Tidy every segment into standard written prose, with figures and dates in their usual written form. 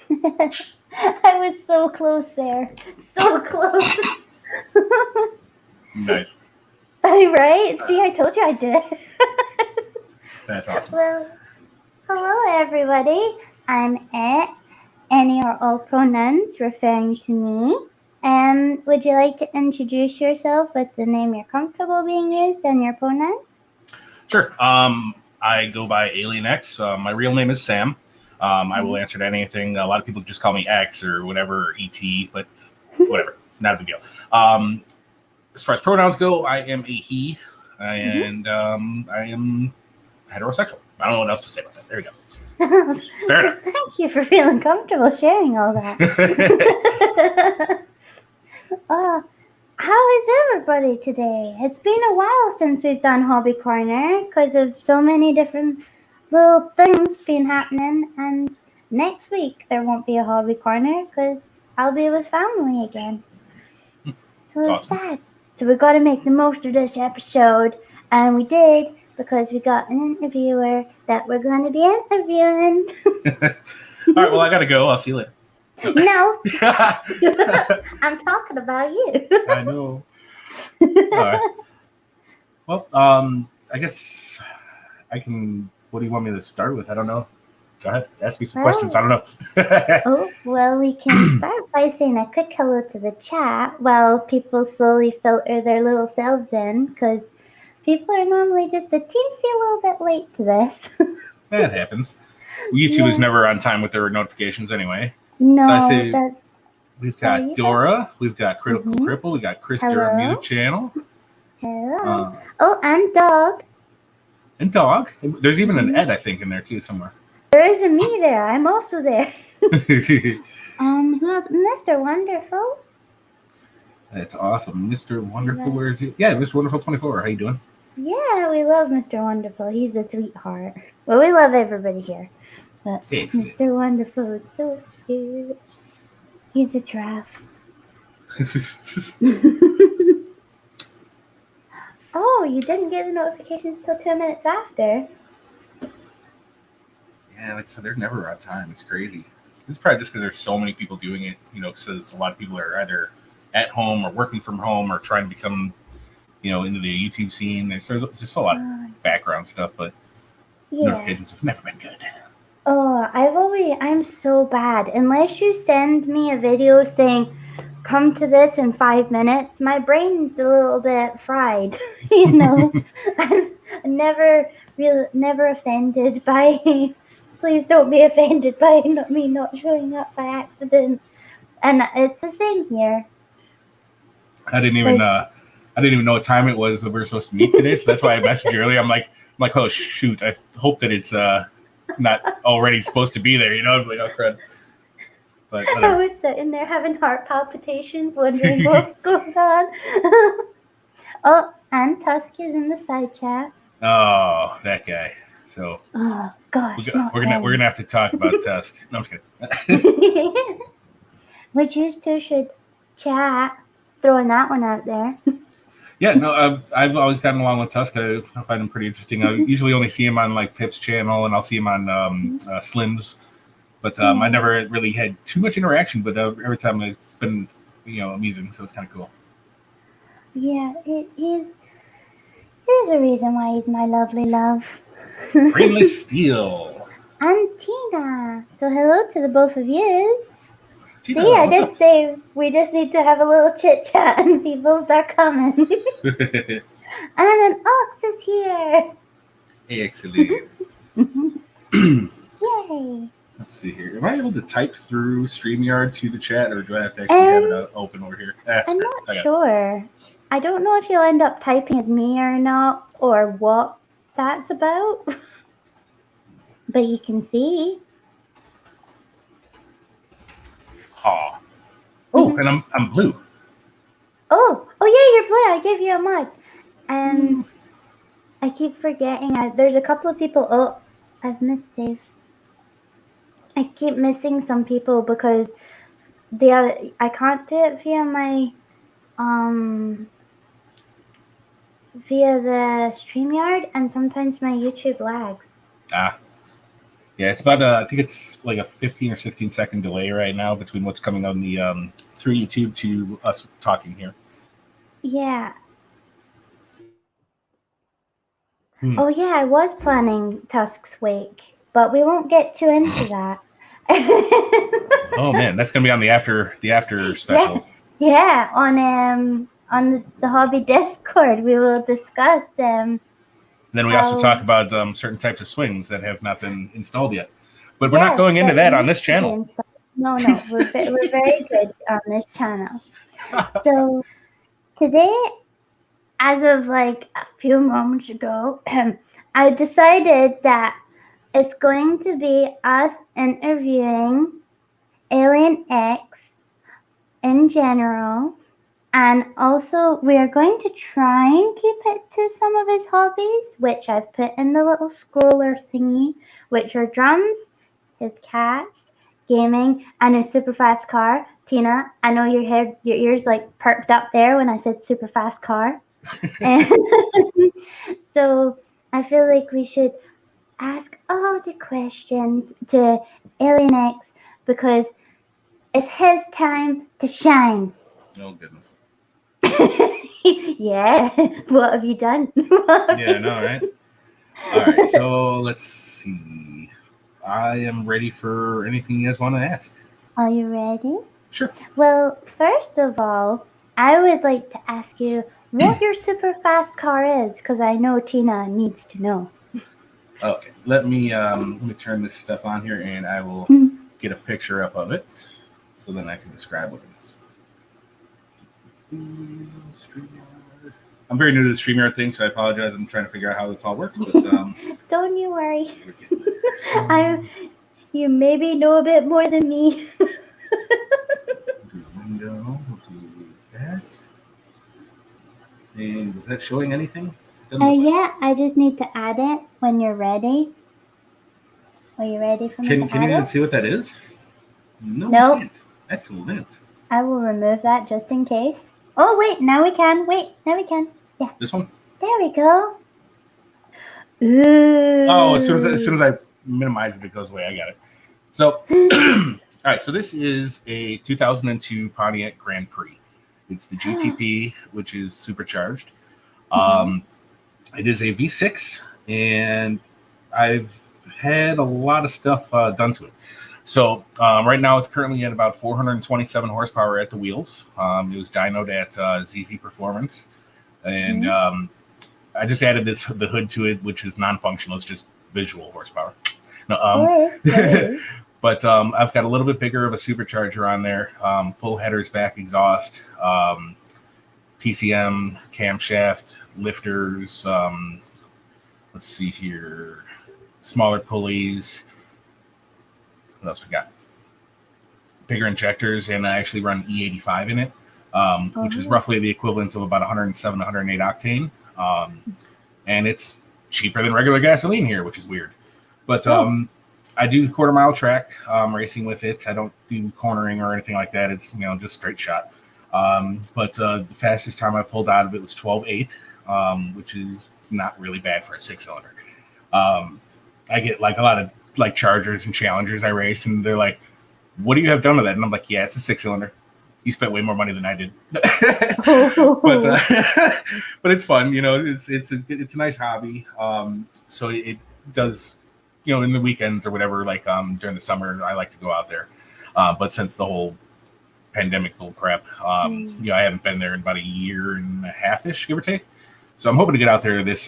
I was so close there. So close. Nice. Right? See, I told you I did. That's awesome. Well, hello everybody. I'm Ette. Any or all pronouns referring to me. Would you like to introduce yourself with the name you're comfortable being used and your pronouns? Sure. I go by Alien X. My real name is Sam. I will answer to anything. A lot of people just call me X or whatever, or ET, but whatever. Not a big deal. As far as pronouns go, I am a he, and I am heterosexual. I don't know what else to say about that. There we go. Fair enough. Thank you for feeling comfortable sharing all that. How is everybody today? It's been a while since we've done Hobby Corner because of so many different little things been happening, and next week there won't be a Hobby Corner because I'll be with family again. So it's Awesome. sad. So we got to make the most of this episode, and we did because we got an interviewer that we're going to be interviewing. All right, well, I got to go. I'll see you later. No, I'm talking about you. I know. All right. Well, I guess I can. What do you want me to start with? I don't know. Go ahead. Ask me some questions. I don't know. Well, we can start by saying a quick hello to the chat while people slowly filter their little selves in, because people are normally just a teensy little bit late to this. That happens. YouTube is never on time with their notifications anyway. No, so I say we've got Dora, we've got Critical Cripple, we got Chris Durham Music Channel. Hello. And Dog. And Dog. There's even an Ed, I think, in there too somewhere. There is a me there. I'm also there. Who else? Mr. Wonderful. That's awesome. Mr. Wonderful, where is he? Yeah, Mr. Wonderful 24. How you doing? Yeah, we love Mr. Wonderful. He's a sweetheart. Well, we love everybody here. But Mr. Wonderful is so cute. He's a giraffe. Oh, you didn't get the notifications till 2 minutes after. Yeah, like I said, they're never on time. It's crazy. It's probably just because there's so many people doing it, because a lot of people are either at home or working from home or trying to become, into the YouTube scene. There's just a lot of background stuff, but notifications have never been good. Oh, I'm so bad. Unless you send me a video saying, come to this in 5 minutes, my brain's a little bit fried. I'm never offended by, please don't be offended by me not showing up by accident. And it's the same here. I didn't even know what time it was that we were supposed to meet today, so that's why I messaged you earlier. I'm like, oh shoot, I hope that it's not already supposed to be there, like, oh crud. But I was sitting there having heart palpitations, wondering what's going on. Oh, and Tusk is in the side chat. Oh, that guy. So oh gosh, we're gonna have to talk about Tusk. No, I'm just kidding. Which you two should chat. Throwing that one out there. Yeah, no, I've always gotten along with Tusk. I find him pretty interesting. I usually only see him on like Pip's channel, and I'll see him on Slim's. But I never really had too much interaction. But every time it's been, amusing. So it's kind of cool. Yeah, there's a reason why he's my lovely love. Brainless Steel. And Tina. So hello to the both of you. Tina, see, I did say we just need to have a little chit chat and people start coming. And an ox is here. Excellent. Yay. Let's see here. Am I able to type through StreamYard to the chat, or do I have to actually have it open over here? I'm not sure. I don't know if you'll end up typing as me or not, or what that's about. But you can see. Oh, and I'm blue. Oh yeah, you're blue. I gave you a mod. And I keep forgetting. There's a couple of people. Oh, I've missed Dave. I keep missing some people because I can't do it via my via the StreamYard, and sometimes my YouTube lags. Yeah, it's about I think it's like a 15 or 16-second delay right now between what's coming on the through YouTube to us talking here. Yeah. Oh yeah, I was planning Tusk's Wake, but we won't get too into that. Oh man, that's gonna be on the after special. Yeah, on the hobby Discord, we will discuss And then we also talk about certain types of swings that have not been installed yet. But we're not going into that on this channel. No, we're very good on this channel. So today, as of like a few moments ago, I decided that it's going to be us interviewing Alien X in general. And also, we are going to try and keep it to some of his hobbies, which I've put in the little scroller thingy, which are drums, his cats, gaming, and his super fast car. Tina, I know your ears like perked up there when I said super fast car. And so I feel like we should ask all the questions to Alien X because it's his time to shine. Oh goodness. Yeah. What have you done? Yeah, I know, right? All right, so let's see. I am ready for anything you guys want to ask. Are you ready? Sure. Well, first of all, I would like to ask you what your super fast car is, because I know Tina needs to know. Okay, let me turn this stuff on here, and I will get a picture up of it, so then I can describe what it is. I'm very new to the StreamYard thing, so I apologize. I'm trying to figure out how this all works. But, don't you worry. You maybe know a bit more than me. Do window, do that. And is that showing anything? Yeah, I just need to add it when you're ready. Are you ready for me to add it? Can you even see what that is? No, nope. We can't. Excellent. I will remove that just in case. Oh, wait, now we can. Now we can. Yeah. This one? There we go. Ooh. Oh, as soon as I minimize it, it goes away. I got it. So, all right. So this is a 2002 Pontiac Grand Prix. It's the GTP, which is supercharged. It is a V6, and I've had a lot of stuff done to it. So right now it's currently at about 427 horsepower at the wheels. It was dynoed at ZZ Performance, and I just added the hood to it, which is non-functional. It's just visual horsepower. No, but I've got a little bit bigger of a supercharger on there. Full headers, back exhaust, PCM, camshaft, lifters. Let's see here, smaller pulleys. What else we got? Bigger injectors, and I actually run E85 in it, which is roughly the equivalent of about 107, 108 octane. And it's cheaper than regular gasoline here, which is weird. But I do quarter-mile track racing with it. I don't do cornering or anything like that. It's just straight shot. But the fastest time I pulled out of it was 12.8, which is not really bad for a six-cylinder. I get like a lot of like Chargers and Challengers I race, and they're like, "What do you have done with that?" And I'm like, "Yeah, it's a six-cylinder." You spent way more money than I did, but it's fun. It's a nice hobby. So it does, in the weekends or whatever, like during the summer, I like to go out there. But since the whole pandemic bull crap, I haven't been there in about a year and a half-ish, give or take. So I'm hoping to get out there this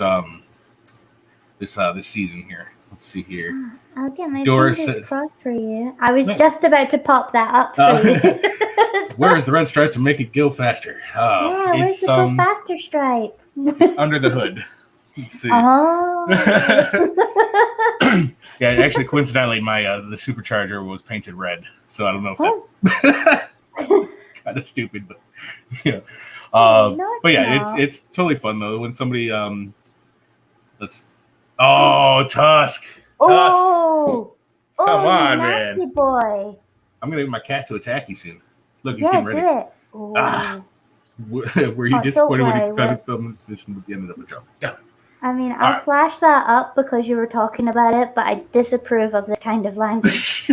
season here. Let's see here. I'll get my fingers crossed for you. I was just about to pop that up for you. Where's the red stripe to make it go faster? Where's the go faster stripe? It's under the hood. Let's see. Oh. Yeah, actually, coincidentally, my the supercharger was painted red, so I don't know if that kind of stupid, but yeah. But yeah, it's totally fun though when somebody Tusk. Oh, come on, nasty man, boy. I'm gonna get my cat to attack you soon. Look, he's getting ready. Do it. Oh. Were you disappointed when he cut it from the position at the end of the jump? I mean, All I'll right. flash that up because you were talking about it, but I disapprove of this kind of language.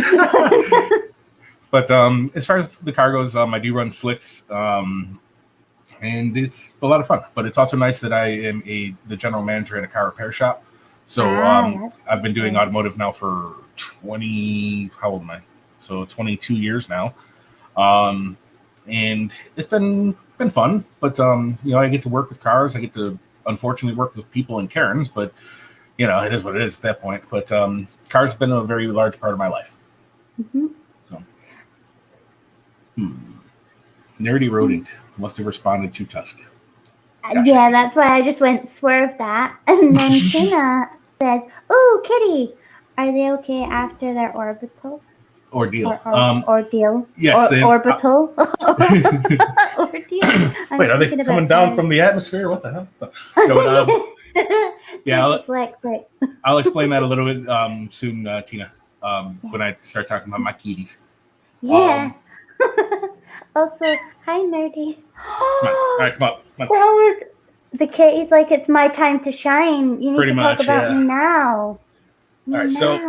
But as far as the car goes, I do run slicks, and it's a lot of fun. But it's also nice that I am the general manager at a car repair shop. So I've been doing automotive now for 20. How old am I? So 22 years now, and it's been fun. But I get to work with cars. I get to unfortunately work with people and Karens, but it is what it is at that point. But cars have been a very large part of my life. Mm-hmm. So, Nerdy rodent must have responded to Tusk. Gotcha. Yeah, that's why I just went swerve that. And then Tina says, "Oh, Kitty, are they okay after their orbital? Ordeal. Ordeal. Yes. Orbital. Ordeal. Wait, are they coming down from the atmosphere? What the hell? No, yeah, dyslexic. I'll explain that a little bit soon, Tina, when I start talking about my kitties. Yeah. Also, hi, Nerdy. Come on. All right, come on. That was the kitty's like, it's my time to shine. You need Pretty to much, talk about yeah. me now. All right, so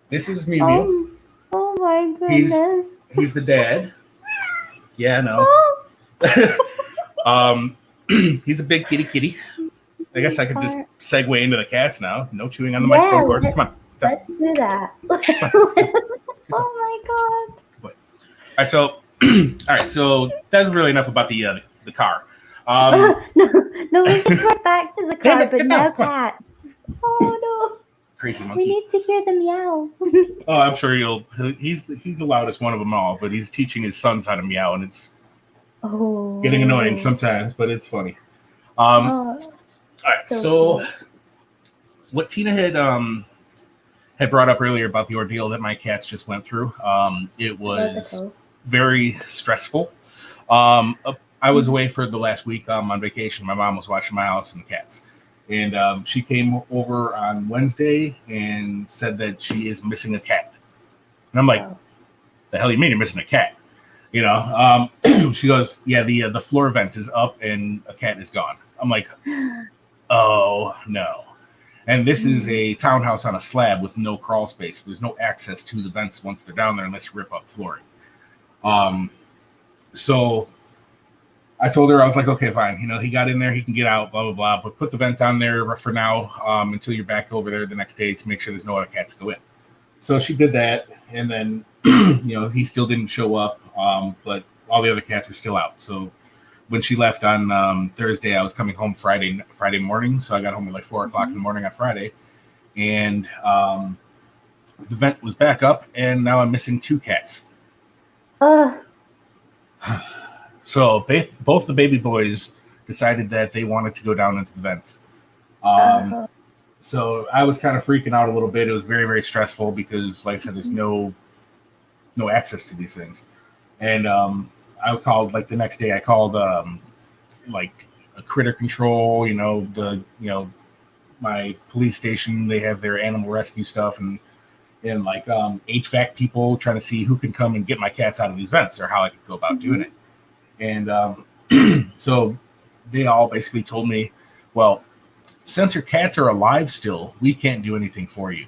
this is Mew Mew. Oh my goodness. He's the dad. Yeah, no. He's a big kitty. I guess I could just segue into the cats now. No chewing on the microphone cord. Come on. Let's do that. Oh my god. All right, so that's really enough about the car. No, we can go back to the car, but now cats. Oh no. Crazy monkey. We need to hear the meow. Oh, I'm sure he's the loudest one of them all, but he's teaching his sons how to meow, and it's getting annoying sometimes, but it's funny. All right, so what Tina had brought up earlier about the ordeal that my cats just went through, it was very stressful. I was away for the last week on vacation. My mom was watching my house and the cats. And she came over on Wednesday and said that she is missing a cat. And I'm like, the hell you mean you're missing a cat? She goes, yeah, the floor vent is up and a cat is gone. I'm like, oh, no. And this is a townhouse on a slab with no crawl space. There's no access to the vents once they're down there unless you rip up flooring. So I told her, I was like, okay, fine. He got in there, he can get out, blah, blah, blah. But put the vent on there for now until you're back over there the next day to make sure there's no other cats go in. So she did that. And then, he still didn't show up. But all the other cats were still out. So when she left on Thursday, I was coming home Friday morning. So I got home at like 4 o'clock in the morning on Friday. And the vent was back up. And now I'm missing 2 cats. So both the baby boys decided that they wanted to go down into the vent. So I was kind of freaking out a little bit. It was very, very stressful because, like I said, there's no access to these things. And I called the next day. I called like a critter control. My police station. They have their animal rescue stuff and like HVAC people trying to see who can come and get my cats out of these vents or how I could go about doing it. And so they all basically told me, well, since your cats are alive still, we can't do anything for you.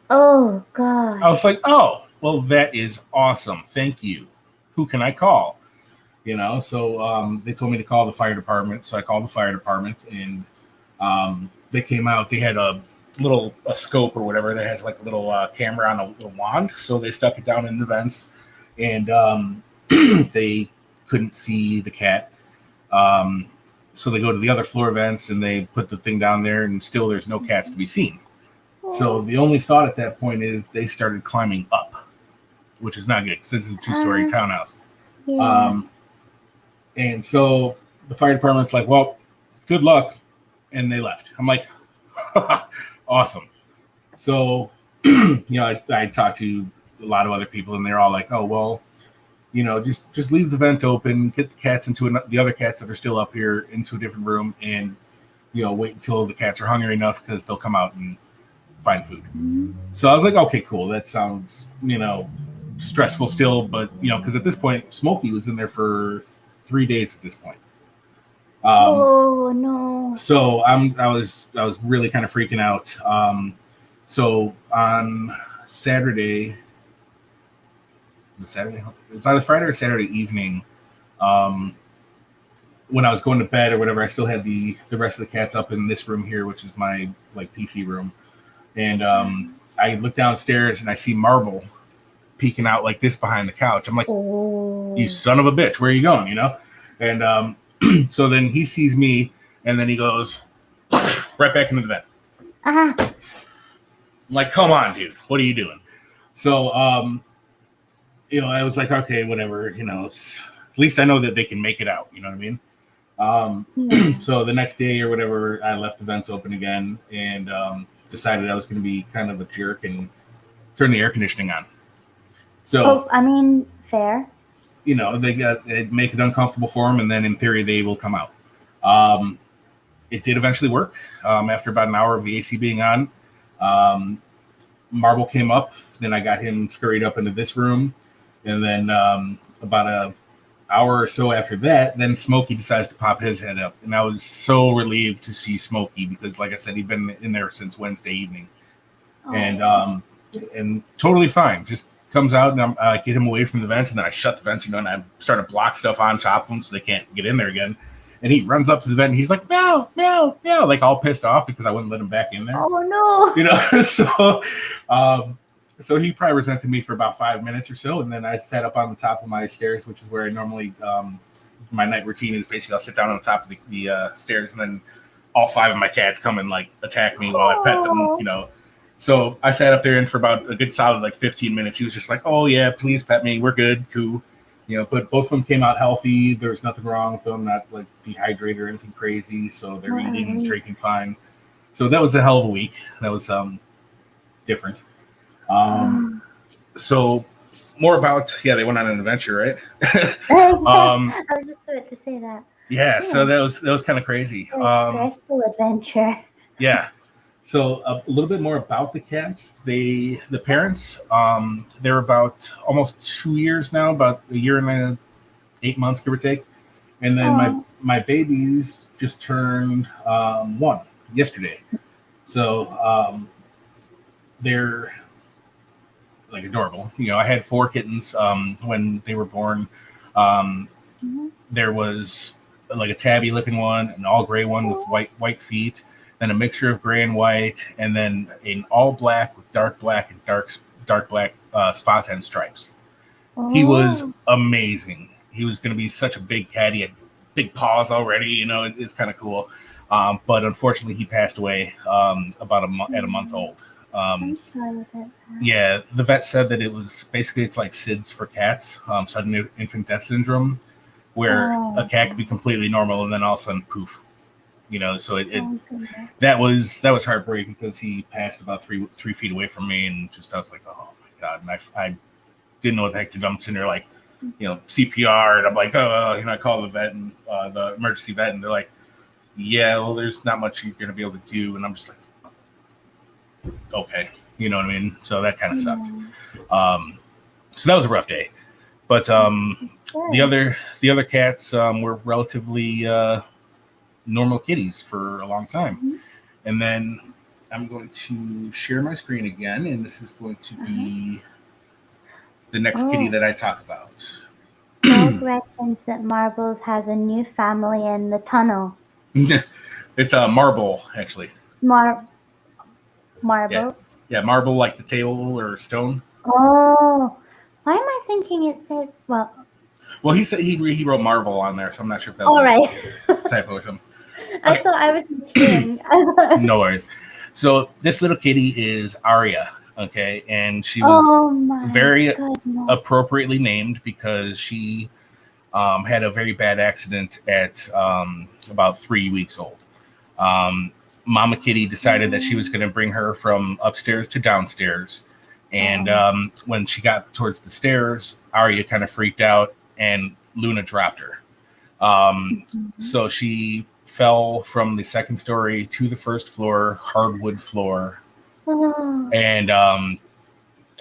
Oh, God. I was like, oh, well, that is awesome. Thank you. Who can I call? So they told me to call the fire department. So I called the fire department and they came out. They had a scope or whatever that has like a little camera on a wand. So they stuck it down in the vents and they couldn't see the cat. So they go to the other floor vents and they put the thing down there and still there's no cats to be seen. So the only thought at that point is they started climbing up, which is not good because this is a 2-story townhouse. Yeah. And so the fire department's like, well, good luck. And they left. I'm like, awesome. So, I talked to a lot of other people and they're all like, oh, well, just leave the vent open, get the cats the other cats that are still up here into a different room and, wait until the cats are hungry enough because they'll come out and find food. So I was like, okay, cool. That sounds, stressful still. But, because at this point, Smokey was in there for 3 days at this point. Oh no. So I was really kind of freaking out. So on Saturday, it's either Friday or Saturday evening. Um, when I was going to bed or whatever, I still had the rest of the cats up in this room here, which is my like PC room. And I look downstairs and I see Marble peeking out like this behind the couch. I'm like, you son of a bitch, where are you going? You know? And so then he sees me and then he goes right back into the vent. I'm like, come on, dude, what are you doing? So, I was like, okay, whatever, at least I know that they can make it out. You know what I mean? So the next day or whatever, I left the vents open again and decided I was going to be kind of a jerk and turn the air conditioning on. So, I mean, fair. They make it uncomfortable for them, and then in theory they will come out. It did eventually work. After about an hour of the AC being on, Marble came up. Then I got him scurried up into this room, and then about an hour or so after that, then Smokey decides to pop his head up, and I was so relieved to see Smokey because, like I said, he'd been in there since Wednesday evening, and totally fine. Just comes out and I get him away from the vents, and then I shut the vents, and I start to block stuff on top of them so they can't get in there again. And he runs up to the vent and he's like, meow, meow, meow, like all pissed off because I wouldn't let him back in there. Oh no. So he probably resented me for about 5 minutes or so, and then I sat up on the top of my stairs, which is where I normally my night routine is. Basically I'll sit down on the top of the stairs, and then all 5 of my cats come and like attack me while I pet them, So I sat up there, and for about a good solid like 15 minutes, he was just like, "Oh yeah, please pet me. We're good, cool." But both of them came out healthy. There was nothing wrong with them, not like dehydrated or anything crazy. So they're eating and drinking fine. So that was a hell of a week. That was different. So more about they went on an adventure, right? I was just about to say that. Yeah. So that was kind of crazy. Stressful adventure. Yeah. So a little bit more about the cats. The parents, they're about almost 2 years now, about a year and 8 months, give or take. And then my babies just turned 1 yesterday. So they're like adorable. I had 4 kittens when they were born. There was like a tabby looking one, an all gray one with white feet, then a mixture of gray and white, and then an all black with dark black and dark black spots and stripes. He was amazing. He was going to be such a big cat. He had big paws already. It's kind of cool. But unfortunately, he passed away about at a month old. I'm sorry about that. Yeah, the vet said that it's like SIDS for cats, sudden infant death syndrome, where a cat could be completely normal and then all of a sudden poof. So that was heartbreaking because he passed about 3 feet away from me, and I was like, oh my god, and I didn't know what the heck to do. I'm sitting there like, CPR, and I'm like, I call the vet and the emergency vet, and they're like, yeah, well, there's not much you're gonna be able to do, and I'm just like, okay, you know what I mean? So that kind of sucked. So that was a rough day, but the other cats were relatively normal kitties for a long time. And then I'm going to share my screen again, and this is going to be the next kitty that I talk about. Greg reckons that Marbles has a new family in the tunnel. It's a marble, actually. Marble? Yeah, marble like the table or stone. Oh, why am I thinking it said, Well, he said he wrote Marvel on there, so I'm not sure if that was a typo or something. I thought I was mishearing. No worries. So this little kitty is Aria, okay? And she was very appropriately named because she had a very bad accident at about 3 weeks old. Mama Kitty decided that she was going to bring her from upstairs to downstairs. And when she got towards the stairs, Aria kind of freaked out and Luna dropped her. So she fell from the second story to the first floor, hardwood floor. And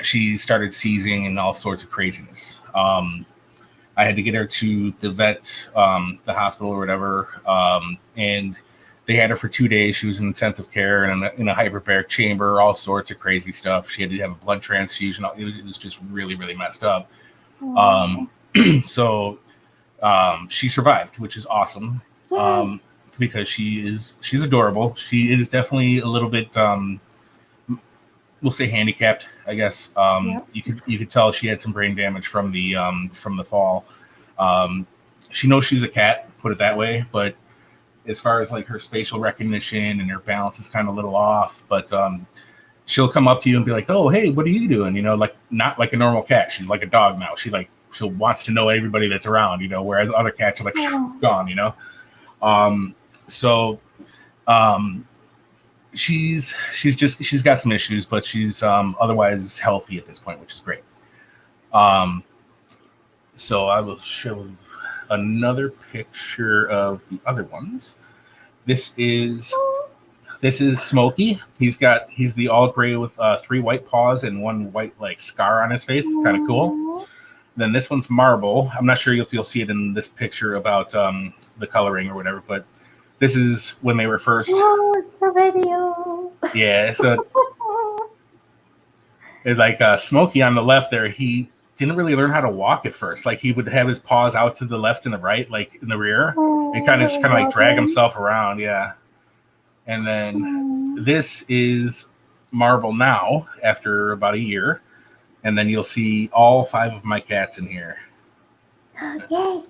she started seizing and all sorts of craziness. I had to get her to the vet, the hospital or whatever, and they had her for 2 days. She was in intensive care and in a hyperbaric chamber, all sorts of crazy stuff. She had to have a blood transfusion. It was just really, really messed up. So she survived, which is awesome, because she's adorable. She is definitely a little bit, we'll say, handicapped, I guess. You could tell she had some brain damage from the fall. She knows she's a cat, put it that way, but as far as like her spatial recognition and her balance is kind of a little off. But she'll come up to you and be like, "Oh, hey, what are you doing?" Like not like a normal cat. She's like a dog now. She wants to know everybody that's around. Whereas other cats are like gone. So she's got some issues, but she's otherwise healthy at this point, which is great. So I will show another picture of the other ones. This is Smokey. He's the all gray with 3 white paws and 1 white like scar on his face. It's kind of cool. Then this one's Marble. I'm not sure if you'll see it in this picture about the coloring or whatever, but this is when they were first. Oh, it's a video. Yeah, so it's like Smokey on the left there. He didn't really learn how to walk at first. Like he would have his paws out to the left and the right, like in the rear, and kind of like drag himself around. Yeah. And then this is Marble now after about a year. And then you'll see all 5 of my cats in here. Yay.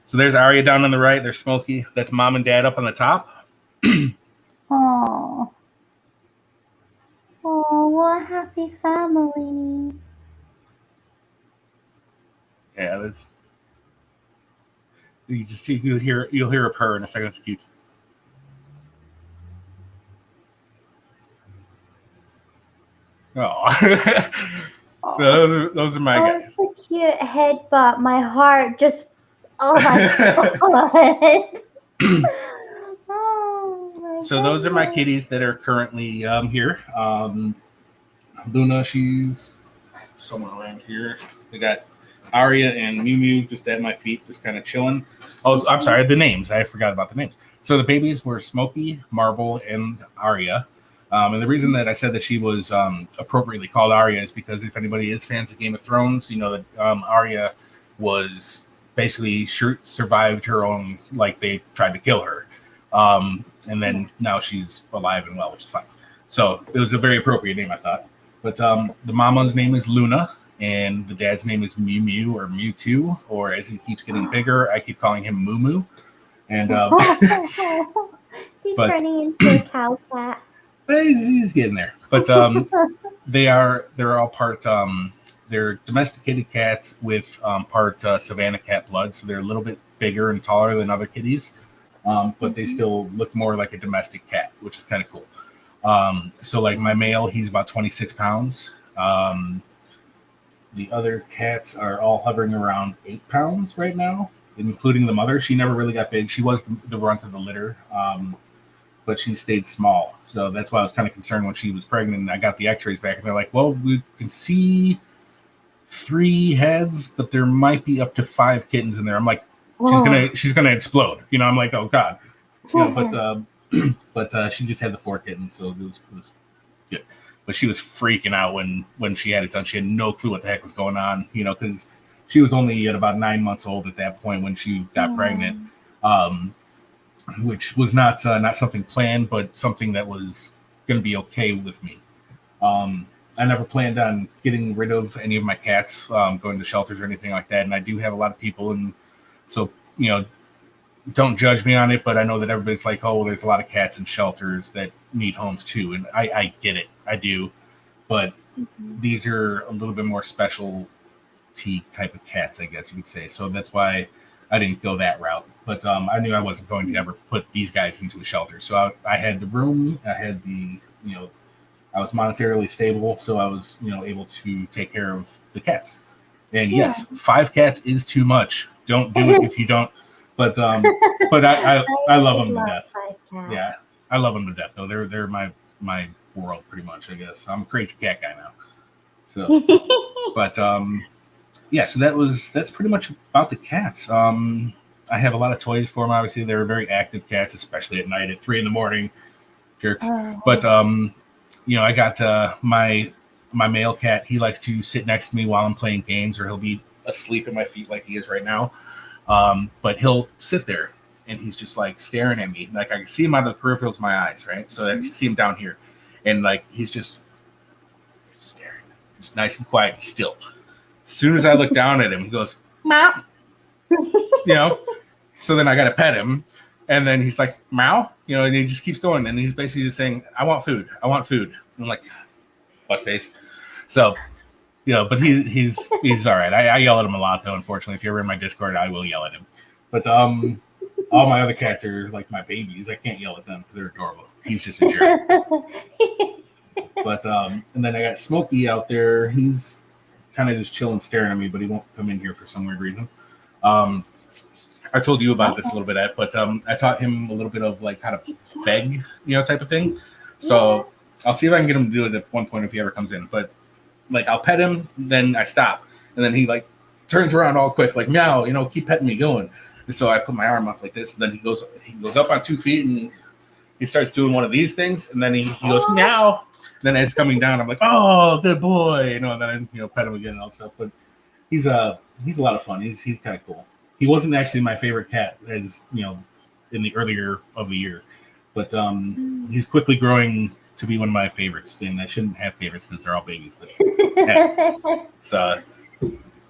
So there's Aria down on the right. There's Smokey. That's Mom and Dad up on the top. Oh, what a happy family. Yeah, that's. You'll hear a purr in a second. It's cute. Oh, so those are my guys. That's a cute head, but my heart just. Oh my god. So those are my kitties that are currently here. Luna, she's somewhere around here. We got Aria and Mew Mew just at my feet, just kind of chilling. Oh, I'm sorry, the names. I forgot about the names. So the babies were Smokey, Marble, and Aria. And the reason that I said that she was appropriately called Aria is because if anybody is fans of Game of Thrones, you know that Aria was basically survived her own, like they tried to kill her. And then now she's alive and well, which is fine. So it was a very appropriate name, I thought. But the mama's name is Luna, and the dad's name is Mew Mew or Mewtwo, or as he keeps getting bigger, I keep calling him Moo Moo. And is he turning into a cow cat? He's getting there. But they're all part. They're domesticated cats with part Savannah cat blood, so they're a little bit bigger and taller than other kitties. But they still look more like a domestic cat, which is kind of cool. So like my male, he's about 26 pounds. The other cats are all hovering around 8 pounds right now, including the mother. She never really got big. She was the runt of the litter, but she stayed small. So that's why I was kind of concerned when she was pregnant. And I got the x-rays back, and they're like, well, we can see 3 heads, but there might be up to 5 kittens in there. I'm like, she's gonna explode. I'm like, oh god. But she just had the 4 kittens, so it was good. But she was freaking out when she had it done. She had no clue what the heck was going on, because she was only at about 9 months old at that point when she got pregnant, which was not something planned, but something that was going to be okay with me. I never planned on getting rid of any of my cats, going to shelters or anything like that. And I do have a lot of people, and so don't judge me on it, but I know that everybody's like, oh, well, there's a lot of cats in shelters that need homes too. And I get it. I do. But these are a little bit more specialty type of cats, I guess you could say. So that's why I didn't go that route. But I knew I wasn't going to ever put these guys into a shelter. So I had the room. I had the, I was monetarily stable. So I was, able to take care of the cats. And yes, 5 cats is too much. Don't do it if you don't. But I love them to death. Yeah, I love them to death. Though they're my world, pretty much. I guess I'm a crazy cat guy now. So, but yeah, so that's pretty much about the cats. I have a lot of toys for them. Obviously, they're very active cats, especially at night at 3 a.m. Jerks. But I got my male cat. He likes to sit next to me while I'm playing games, or he'll be asleep at my feet like he is right now. But he'll sit there and he's just like staring at me. Like I can see him out of the peripherals of my eyes, right? So I can see him down here, and like he's just staring, just nice and quiet and still. As soon as I look down at him, he goes, meow. So then I got to pet him, and then he's like, meow, and he just keeps going, and he's basically just saying, I want food. And I'm like, butt face. So, but he's all right. I yell at him a lot, though, unfortunately. If you're in my Discord, I will yell at him. But all my other cats are like my babies. I can't yell at them because they're adorable. He's just a jerk. But and then I got Smokey out there. He's kind of just chilling, staring at me, but he won't come in here for some weird reason. I told you about this a little bit, Ette, but I taught him a little bit of like how to beg, type of thing. So I'll see if I can get him to do it at one point if he ever comes in. But like I'll pet him, then I stop, and then he like turns around all quick, like meow, keep petting me, going. And so I put my arm up like this, and then he goes up on 2 feet, and he starts doing one of these things, and then he goes meow. Then as coming down, I'm like, oh, good boy, and then I pet him again and all that stuff. But he's a lot of fun. He's kind of cool. He wasn't actually my favorite cat as in the earlier of the year, but he's quickly growing to be one of my favorites. And I shouldn't have favorites because they're all babies. But, yeah. So,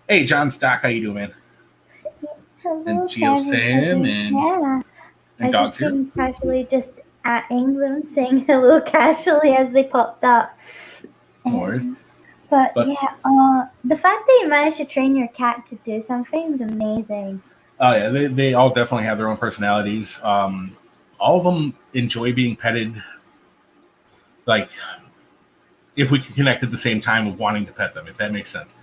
hey, John Stock, how you doing, man? Hello, and Geo Sam and Dogs here. Casually just atting them, saying hello casually as they popped up. No worries. But yeah, the fact that you managed to train your cat to do something is amazing. Oh yeah, they all definitely have their own personalities. All of them enjoy being petted. Like, if we can connect at the same time of wanting to pet them, if that makes sense.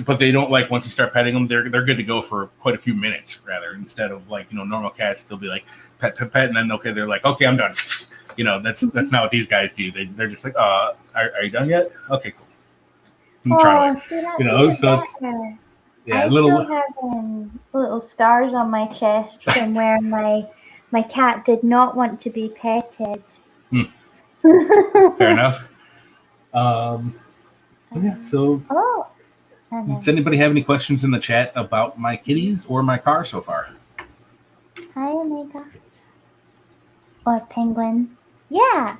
But they don't like once you start petting them, they're good to go for quite a few minutes rather instead of like normal cats. They'll be like pet, and then they're like okay, I'm done. That's not what these guys do. They're just like, are you done yet? Okay, cool. Try it. So it's I still have little scars on my chest from where my cat did not want to be petted. Fair enough. Yeah. So. Does anybody have any questions in the chat about my kitties or my car so far? Hi, Omega. Or Penguin. Yeah.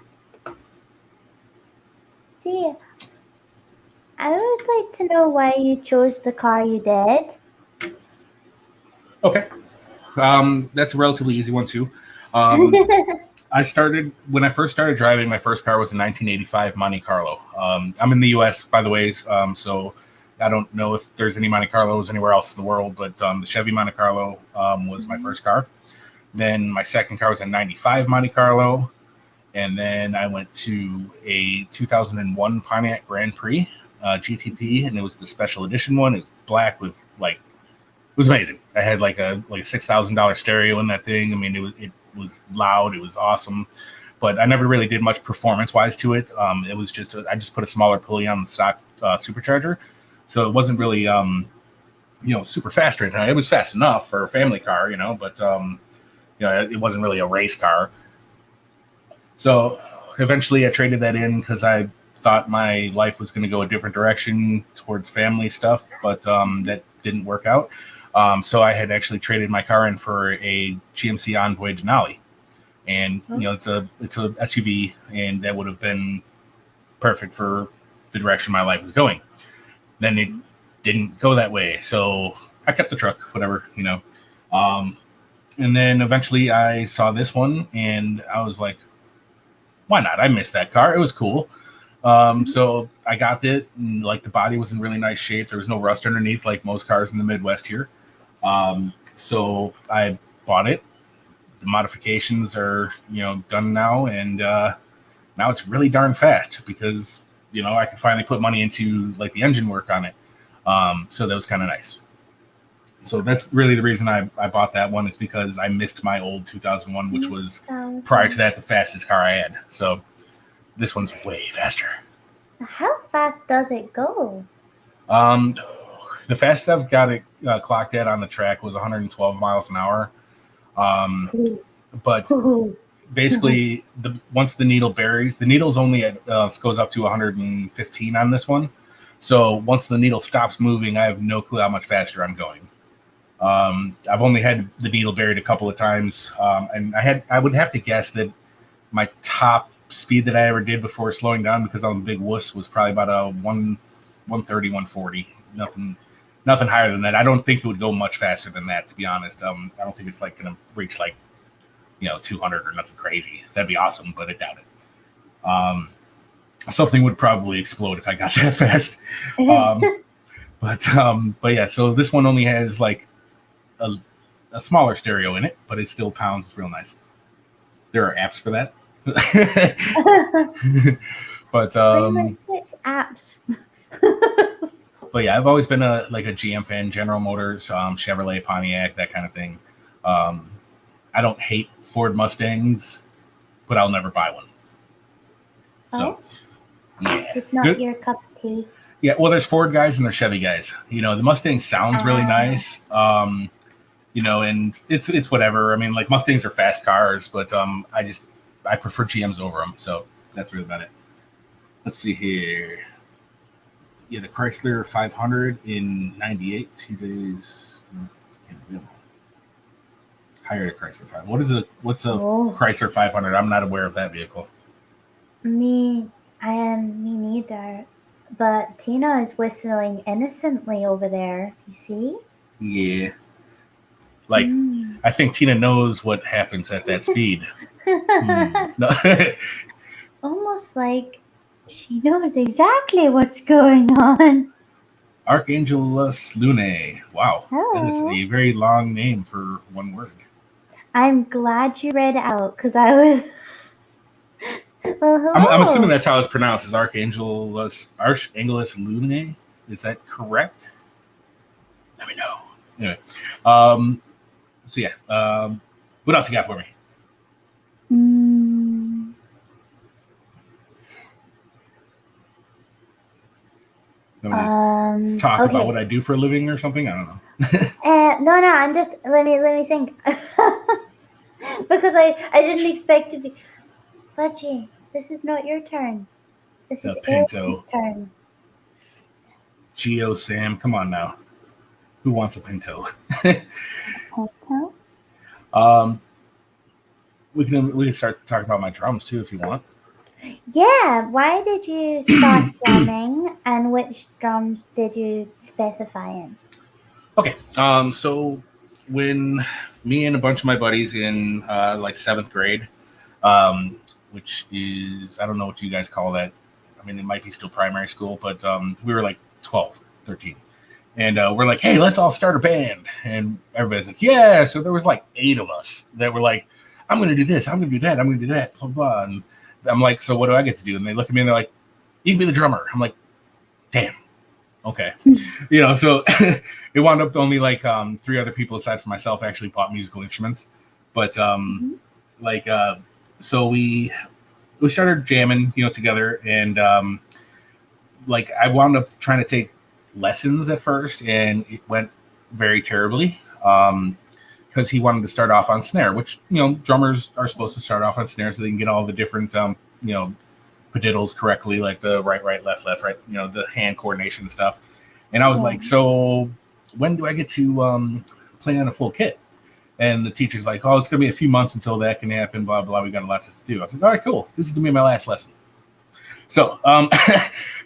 See, I would like to know why you chose the car you did. Okay. That's a relatively easy one, too. When I first started driving, my first car was a 1985 Monte Carlo. I'm in the U.S., by the way, so I don't know if there's any Monte Carlos anywhere else in the world, but the Chevy Monte Carlo was my first car. Then my second car was a 95 Monte Carlo. And then I went to a 2001 Pontiac Grand Prix GTP, and it was the special edition one. It was black with it was amazing. I had like a $6,000 stereo in that thing. I mean, it was loud. It was awesome. But I never really did much performance-wise to it. It was just I just put a smaller pulley on the stock supercharger. So it wasn't really, super fast or anything. It was fast enough for a family car, but, it wasn't really a race car. So eventually I traded that in because I thought my life was going to go a different direction towards family stuff, but that didn't work out. So I had actually traded my car in for a GMC Envoy Denali. And, it's a SUV, and that would have been perfect for the direction my life was going. Then it didn't go that way, so I kept the truck, whatever, And then eventually I saw this one, and I was like, why not? I missed that car. It was cool. So I got it, and the body was in really nice shape. There was no rust underneath like most cars in the Midwest here. So I bought it. The modifications are, done now, and now it's really darn fast because I could finally put money into the engine work on it. So that was kind of nice. So that's really the reason I bought that one, is because I missed my old 2001, which was prior to that the fastest car I had. So This one's way faster. How fast does it go? The fastest I've got it clocked at on the track was 112 miles an hour. But basically, once the needle buries, the needle's only at goes up to 115 on this one. So once the needle stops moving, I have no clue how much faster I'm going. I've only had the needle buried a couple of times, and I would have to guess that my top speed that I ever did before slowing down, because I'm a big wuss, was probably about a 130, 140. Nothing higher than that. I don't think it would go much faster than that, to be honest. I don't think it's like going to reach like 200 or nothing crazy. That'd be awesome, but I doubt it. Something would probably explode if I got that fast. But yeah, so this one only has like a smaller stereo in it, but it still pounds. It's real nice. There are apps for that. But Switch apps. But yeah, I've always been a GM fan, General Motors, Chevrolet, Pontiac, that kind of thing. I don't hate Ford Mustangs, but I'll never buy one. So, yeah. Just not your cup of tea. Yeah, well, there's Ford guys and there's Chevy guys. The Mustang sounds really nice. And it's whatever. I mean, like, Mustangs are fast cars, but I prefer GMs over them. So that's really about it. Let's see here. Yeah, the Chrysler 500 in 98, 2 days. Hired a Chrysler 500. What's a Chrysler 500? I'm not aware of that vehicle. Me neither. But Tina is whistling innocently over there. You see? Yeah. Like, I think Tina knows what happens at that speed. No. Almost like she knows exactly what's going on. Archangelus Lunae. Wow. Hello. That is a very long name for one word. I'm glad you read it out, because I was... Well, hello. I'm assuming that's how it's pronounced, is Archangelus Lunae. Is that correct? Let me know. Anyway. So yeah. What else you got for me? Talk about what I do for a living or something? I don't know. No, I'm just let me think. Because I didn't expect to be Fudgy, this is not your turn. This is Pinto's turn. Geo Sam, come on now. Who wants a Pinto? We can start talking about my drums too if you want. Yeah, why did you start drumming, and which drums did you specify in? Okay, so when me and a bunch of my buddies in like 7th grade, which is, I don't know what you guys call that. I mean, it might be still primary school, but we were like 12, 13. And we're like, hey, let's all start a band. And everybody's like, yeah. So there was like 8 of us that were like, I'm going to do this, I'm going to do that, I'm going to do that, blah, blah. And I'm like, so what do I get to do? And they look at me and they're like, you can be the drummer. I'm like, damn. Okay. So it wound up only like 3 other people aside from myself actually bought musical instruments. But so we started jamming, together. And I wound up trying to take lessons at first, and it went very terribly. Because he wanted to start off on snare, which, drummers are supposed to start off on snare so they can get all the different, padiddles correctly, like the right, left, right, the hand coordination and stuff. And I was like, so when do I get to play on a full kit? And the teacher's like, oh, it's going to be a few months until that can happen, blah, blah, we got a lot to do. I was like, all right, cool. This is going to be my last lesson. So,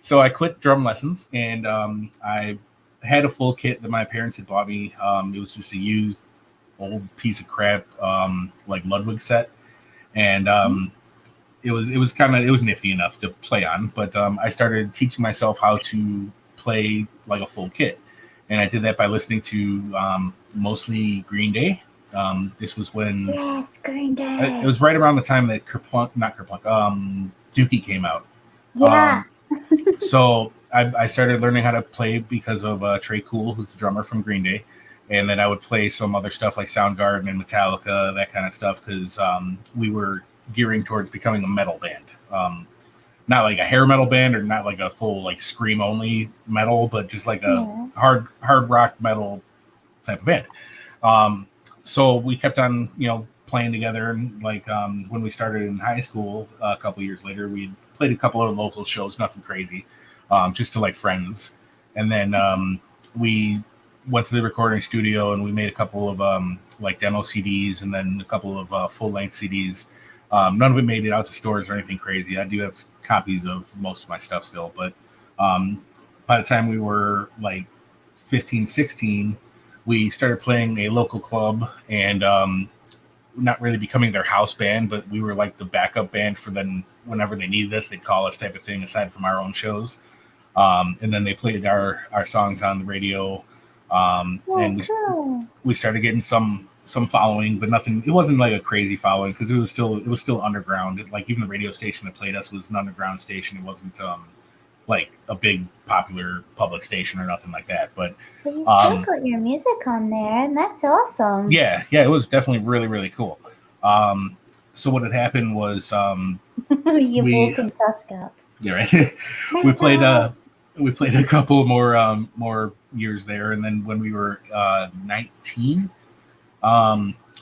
so I quit drum lessons, and I had a full kit that my parents had bought me. It was just a used old piece of crap, like Ludwig set, and it was nifty enough to play on. But I started teaching myself how to play like a full kit, and I did that by listening to mostly Green Day. This was when Green Day. It was right around the time that Dookie came out. Yeah. So I started learning how to play because of Trey Cool, who's the drummer from Green Day. And then I would play some other stuff like Soundgarden and Metallica, that kind of stuff, because we were gearing towards becoming a metal band. not like a hair metal band or not like a full like scream only metal, but just like a hard rock metal type of band. So we kept on, playing together, and like when we started in high school a couple years later, we played a couple of local shows, nothing crazy, just to like friends, and then we went to the recording studio and we made a couple of like demo CDs and then a couple of full length CDs. None of it made it out to stores or anything crazy. I do have copies of most of my stuff still, but by the time we were like 15, 16, we started playing a local club and not really becoming their house band, but we were like the backup band for them. Whenever they needed us, they'd call us, type of thing, aside from our own shows. And then they played our songs on the radio. And we started getting some following, but nothing. It wasn't like a crazy following because it was still underground. Like even the radio station that played us was an underground station. It wasn't like a big popular public station or nothing like that. But you still got your music on there, and that's awesome. Yeah, it was definitely really, really cool. So what had happened was you woke in Tusk up. Yeah, right. we played a couple more years there, and then when we were 19,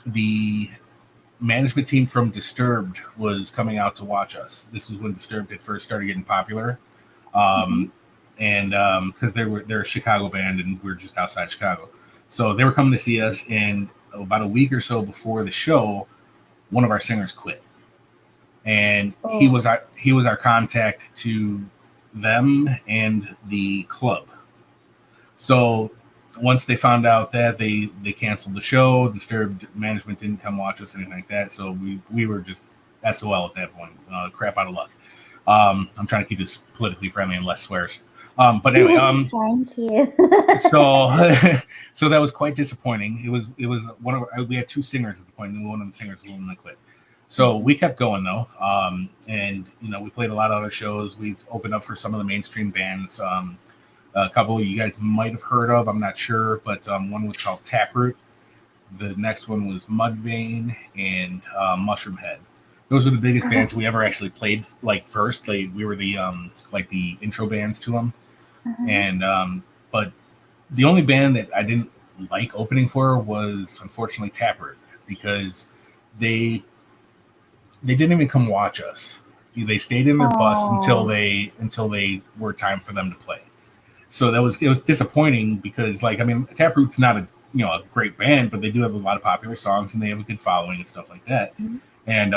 the management team from Disturbed was coming out to watch us. This was when Disturbed had first started getting popular, and because they're a Chicago band, and we're just outside Chicago, so they were coming to see us. And about a week or so before the show, one of our singers quit, and he was our contact to them and the club. So once they found out that, they canceled the show. Disturbed management didn't come watch us, anything like that. So we were just SOL at that point. Crap out of luck. I'm trying to keep this politically friendly and less swears. But anyway, thank you. so that was quite disappointing. It was we had two singers at the point, and one of the singers quit. So we kept going though, and we played a lot of other shows. We've opened up for some of the mainstream bands. A couple you guys might have heard of, I'm not sure, but one was called Taproot. The next one was Mudvayne and Mushroom Head. Those were the biggest bands we ever actually played. Like first, we were the like the intro bands to them, and but the only band that I didn't like opening for was unfortunately Taproot, because they didn't even come watch us. They stayed in their bus until they were time for them to play. So it was disappointing because Taproot's not a great band, but they do have a lot of popular songs and they have a good following and stuff like that. And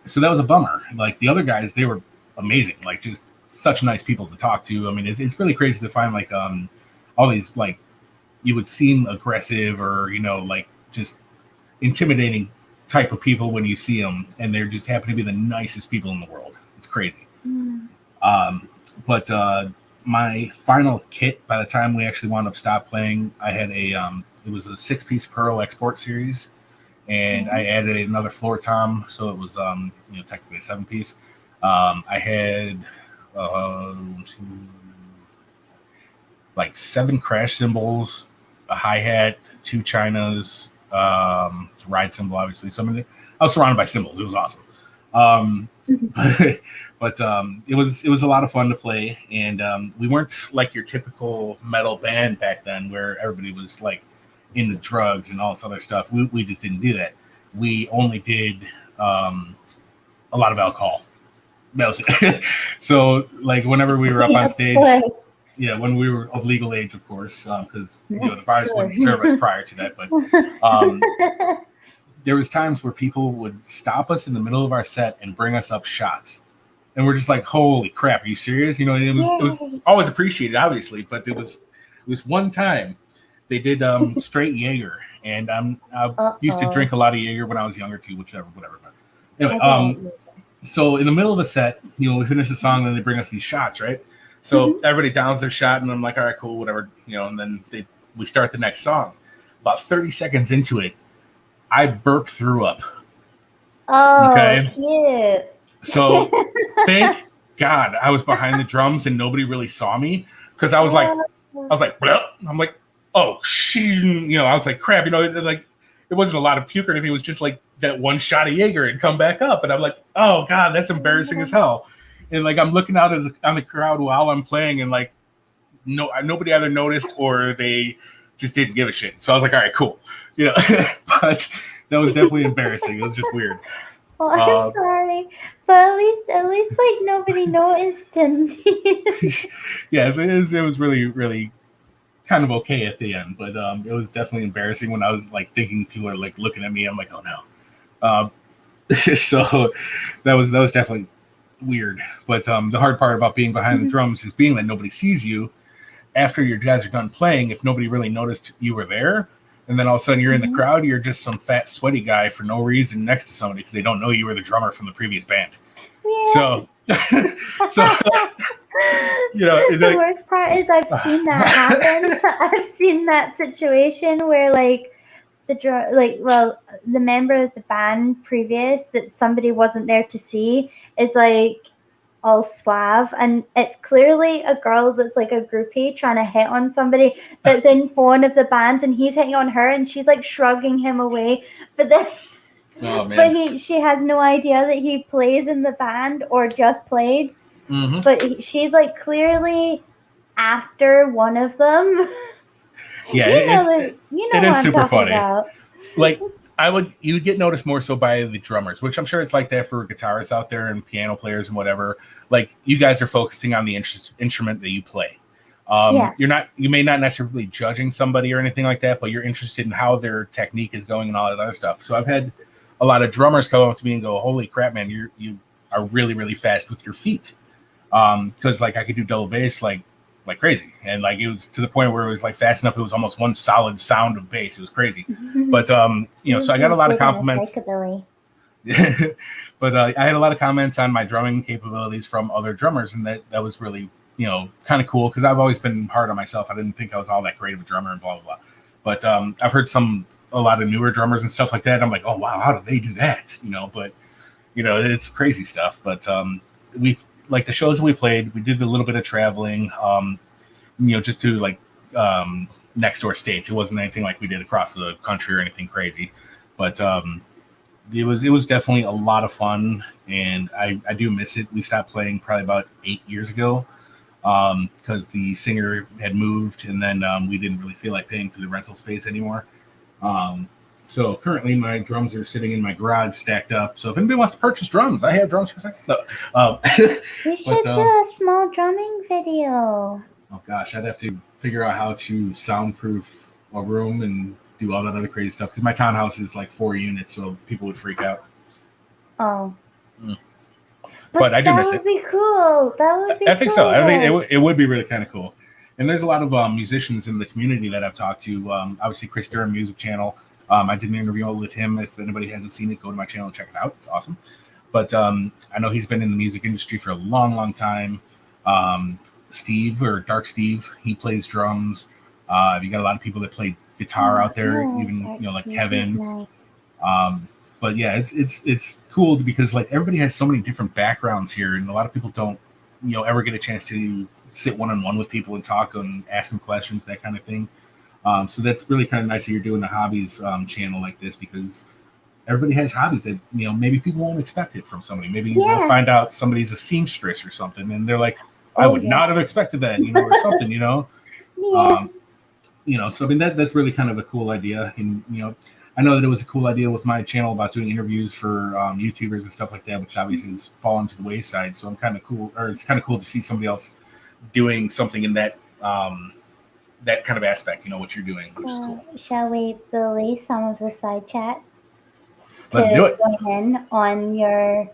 so that was a bummer. Like the other guys, they were amazing, like just such nice people to talk to. I mean, it's really crazy to find like all these like you would seem aggressive or like just intimidating type of people when you see them, and they're just happen to be the nicest people in the world. It's crazy. But my final kit, by the time we actually wound up stop playing, I had it was a 6-piece Pearl export series, and I added another floor tom, so it was technically a 7-piece. I had like 7 crash cymbals, a hi-hat, 2 chinas, ride cymbal, obviously. So I was surrounded by cymbals. It was awesome. But it was a lot of fun to play, and we weren't like your typical metal band back then, where everybody was like into drugs and all this other stuff. We just didn't do that. We only did a lot of alcohol. That was it. So like whenever we were up on stage, when we were of legal age, of course, because the bars wouldn't serve us prior to that, but there was times where people would stop us in the middle of our set and bring us up shots. And we're just like, holy crap, are you serious? It was always appreciated, obviously, but it was one time they did straight Jaeger, and I used to drink a lot of Jaeger when I was younger too, whatever. But anyway, so in the middle of the set, we finish the song, and then they bring us these shots, right? So everybody downs their shot, and I'm like, all right, cool, whatever, and then we start the next song. About 30 seconds into it, I burp threw up. Oh, okay. Cute. So thank God I was behind the drums and nobody really saw me, because I was like, bleh. I'm like, oh, shit. I was like, crap. It wasn't a lot of puke or anything. It was just like that one shot of Jaeger and come back up. And I'm like, oh God, that's embarrassing as hell. and like I'm looking out on the crowd while I'm playing, and like nobody either noticed or they just didn't give a shit. So I was like, all right, cool, you know. But that was definitely embarrassing. It was just weird. Well, I'm sorry, but at least like nobody noticed, and yes, it was really really kind of okay at the end, but it was definitely embarrassing when I was like thinking people are like looking at me. I'm like, oh no. So that was definitely weird. But the hard part about being behind the drums is being that nobody sees you after your guys are done playing. If nobody really noticed you were there, and then all of a sudden you're in the crowd, you're just some fat sweaty guy for no reason next to somebody because they don't know you were the drummer from the previous band. Yeah. So you know, the worst part is I've seen that happen. I've seen that situation where like the member of the band previous that somebody wasn't there to see is like all suave, and it's clearly a girl that's like a groupie trying to hit on somebody that's in one of the bands, and he's hitting on her, and she's like shrugging him away, but then she has no idea that he plays in the band or just played. But she's like clearly after one of them. Yeah, it is super funny. About. Like you would get noticed more so by the drummers, which I'm sure it's like that for guitarists out there and piano players and whatever. Like you guys are focusing on the instrument that you play. You may not necessarily be judging somebody or anything like that, but you're interested in how their technique is going and all that other stuff. So I've had a lot of drummers come up to me and go, "Holy crap, man, you are really, really fast with your feet." Because like I could do double bass like crazy, and like it was to the point where it was like fast enough it was almost one solid sound of bass. It was crazy. But you know, so I got a lot of compliments. But I had a lot of comments on my drumming capabilities from other drummers, and that was really, you know, kind of cool because I've always been hard on myself. I didn't think I was all that great of a drummer and blah blah blah. But I've heard a lot of newer drummers and stuff like that. I'm like, oh wow, how do they do that? You know, but you know, it's crazy stuff. But we like the shows that we played, we did a little bit of traveling, you know, just to like next door states. It wasn't anything like we did across the country or anything crazy, but it was definitely a lot of fun, and I do miss it. We stopped playing probably about 8 years ago because the singer had moved, and then we didn't really feel like paying for the rental space anymore. So currently my drums are sitting in my garage stacked up. So if anybody wants to purchase drums, I have drums for a second. No, we should do a small drumming video. Oh gosh, I'd have to figure out how to soundproof a room and do all that other crazy stuff because my townhouse is like 4 units, so people would freak out. Oh. But I do miss it. That would be cool. That would be I think so. I mean, it would be really kind of cool. And there's a lot of musicians in the community that I've talked to. Obviously, Chris Durham Music Channel. I did an interview with him. If anybody hasn't seen it, go to my channel and check it out. It's awesome. But I know he's been in the music industry for a long, long time. Steve or Dark Steve, he plays drums. You got a lot of people that play guitar out there, even you know like Kevin. Nice. But yeah, it's cool because like everybody has so many different backgrounds here, and a lot of people don't ever get a chance to sit one-on-one with people and talk and ask them questions, that kind of thing. So that's really kind of nice that you're doing a hobbies channel like this because everybody has hobbies that maybe people won't expect it from somebody. Maybe they'll find out somebody's a seamstress or something, and they're like, I would not have expected that, or something, Yeah. So I mean that's really kind of a cool idea, and I know that it was a cool idea with my channel about doing interviews for YouTubers and stuff like that, which obviously has fallen to the wayside. So it's kind of cool to see somebody else doing something in that that kind of aspect, what you're doing, which is cool. Shall we bully some of the side chat? Let's do it. Join in on your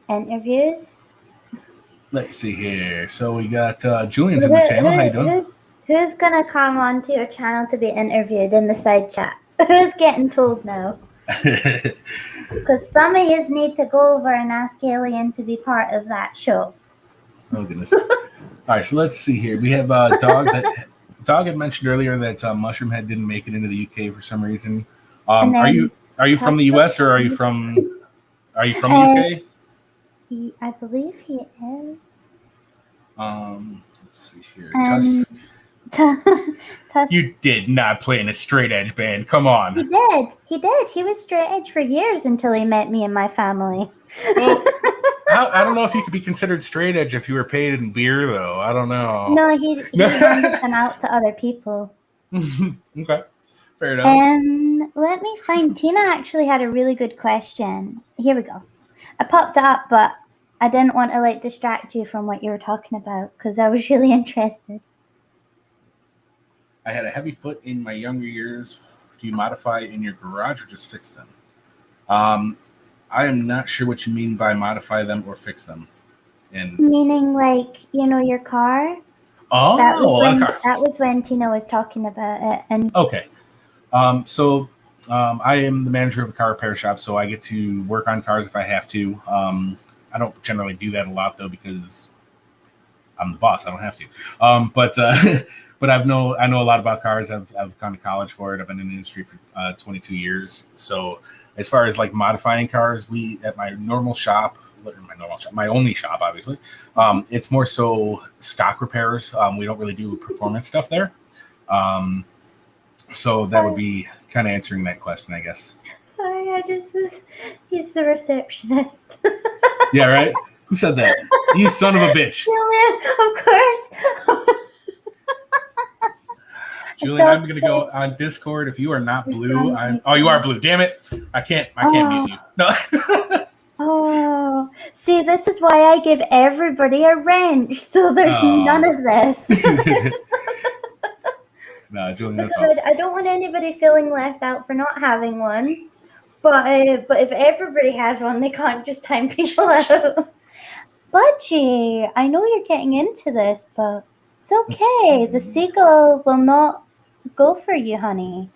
interviews. Let's see here. So we got Julian's in the channel. How you doing? Who's gonna come onto your channel to be interviewed in the side chat? Who's getting told now? Because some of you need to go over and ask Alien to be part of that show. Oh goodness! All right, so let's see here. We have Dog. Dog had mentioned earlier that Mushroomhead didn't make it into the UK for some reason. Are you from the US or are you from the UK? I believe he is. Let's see here. You did not play in a straight edge band. Come on. He did. He was straight edge for years until he met me and my family. Well, I don't know if you could be considered straight edge if you were paid in beer, though. I don't know. No, he handed them out to other people. Okay, fair enough. Let me find. Tina actually had a really good question. Here we go. I popped it up, but I didn't want to like distract you from what you were talking about because I was really interested. I had a heavy foot in my younger years. Do you modify in your garage or just fix them? I am not sure what you mean by modify them or fix them. And Meaning, like, your car. oh, That was when Tina was talking about it, and okay. So I am the manager of a car repair shop, so I get to work on cars if I have to. I don't generally do that a lot though because I'm the boss. I don't have to. But but I know a lot about cars. I've gone to college for it. I've been in the industry for 22 years. So as far as like modifying cars, we at my only shop, obviously, it's more so stock repairs. We don't really do performance stuff there. So that would be kind of answering that question, I guess. Sorry, he's the receptionist. Yeah, right? Who said that? You son of a bitch. Julian, of course. Julian, I'm going to go on Discord. If you are not blue, you are blue. Damn it. I can't mute you. No. Oh, see, this is why I give everybody a wrench, so there's none of this. No, Julian, that's awesome. I don't want anybody feeling left out for not having one. But if everybody has one, they can't just time people out. Budgie, I know you're getting into this, but it's okay. The seagull will not go for you, honey.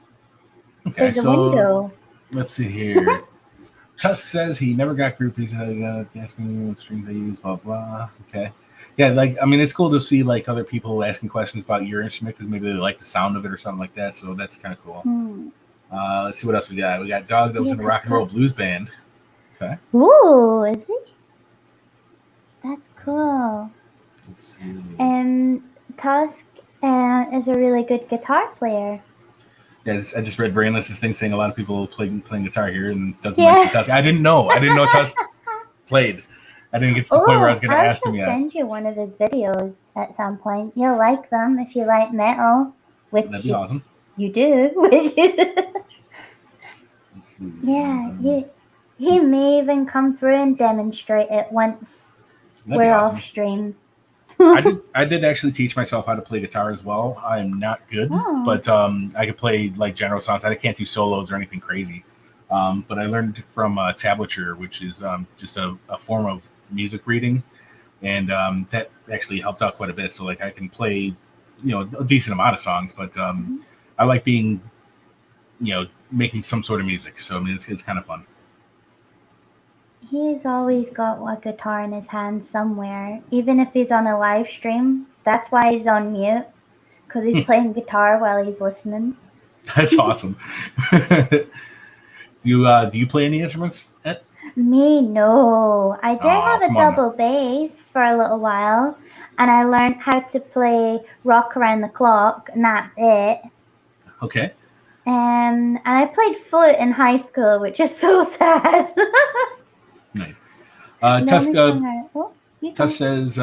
Okay, There's a window. Let's see here. Tusk says he never got groupies. Ask me what strings they use, blah, blah. Okay. Yeah, it's cool to see, like, other people asking questions about your instrument because maybe they like the sound of it or something like that, so that's kind of cool. Let's see what else we got. We got Dog that was in a rock and roll blues band. Okay. Ooh, is he? That's cool. Let's see. Tusk is a really good guitar player. Yeah, I just read Brainless's thing saying a lot of people playing guitar here and doesn't mention Tusk. I didn't know Tusk played. I didn't get to the point where I was going to ask him yet. I'll send you one of his videos at some point. You'll like them if you like metal, which that'd be awesome. You do. Yeah, he may even come through and demonstrate it once we're off stream. I did actually teach myself how to play guitar as well. I'm not good, but I could play like general songs. I can't do solos or anything crazy. But I learned from tablature, which is just a form of music reading, and that actually helped out quite a bit. So like I can play, a decent amount of songs, but I like being, making some sort of music. So I mean, it's kind of fun. He's always got a guitar in his hand somewhere, even if he's on a live stream. That's why he's on mute, because he's playing guitar while he's listening. That's awesome. Do you play any instruments, Ette? Me, no. I did have a double bass for a little while, and I learned how to play Rock Around the Clock, and that's it. Okay. And I played flute in high school, which is so sad. Nice. Tusk says,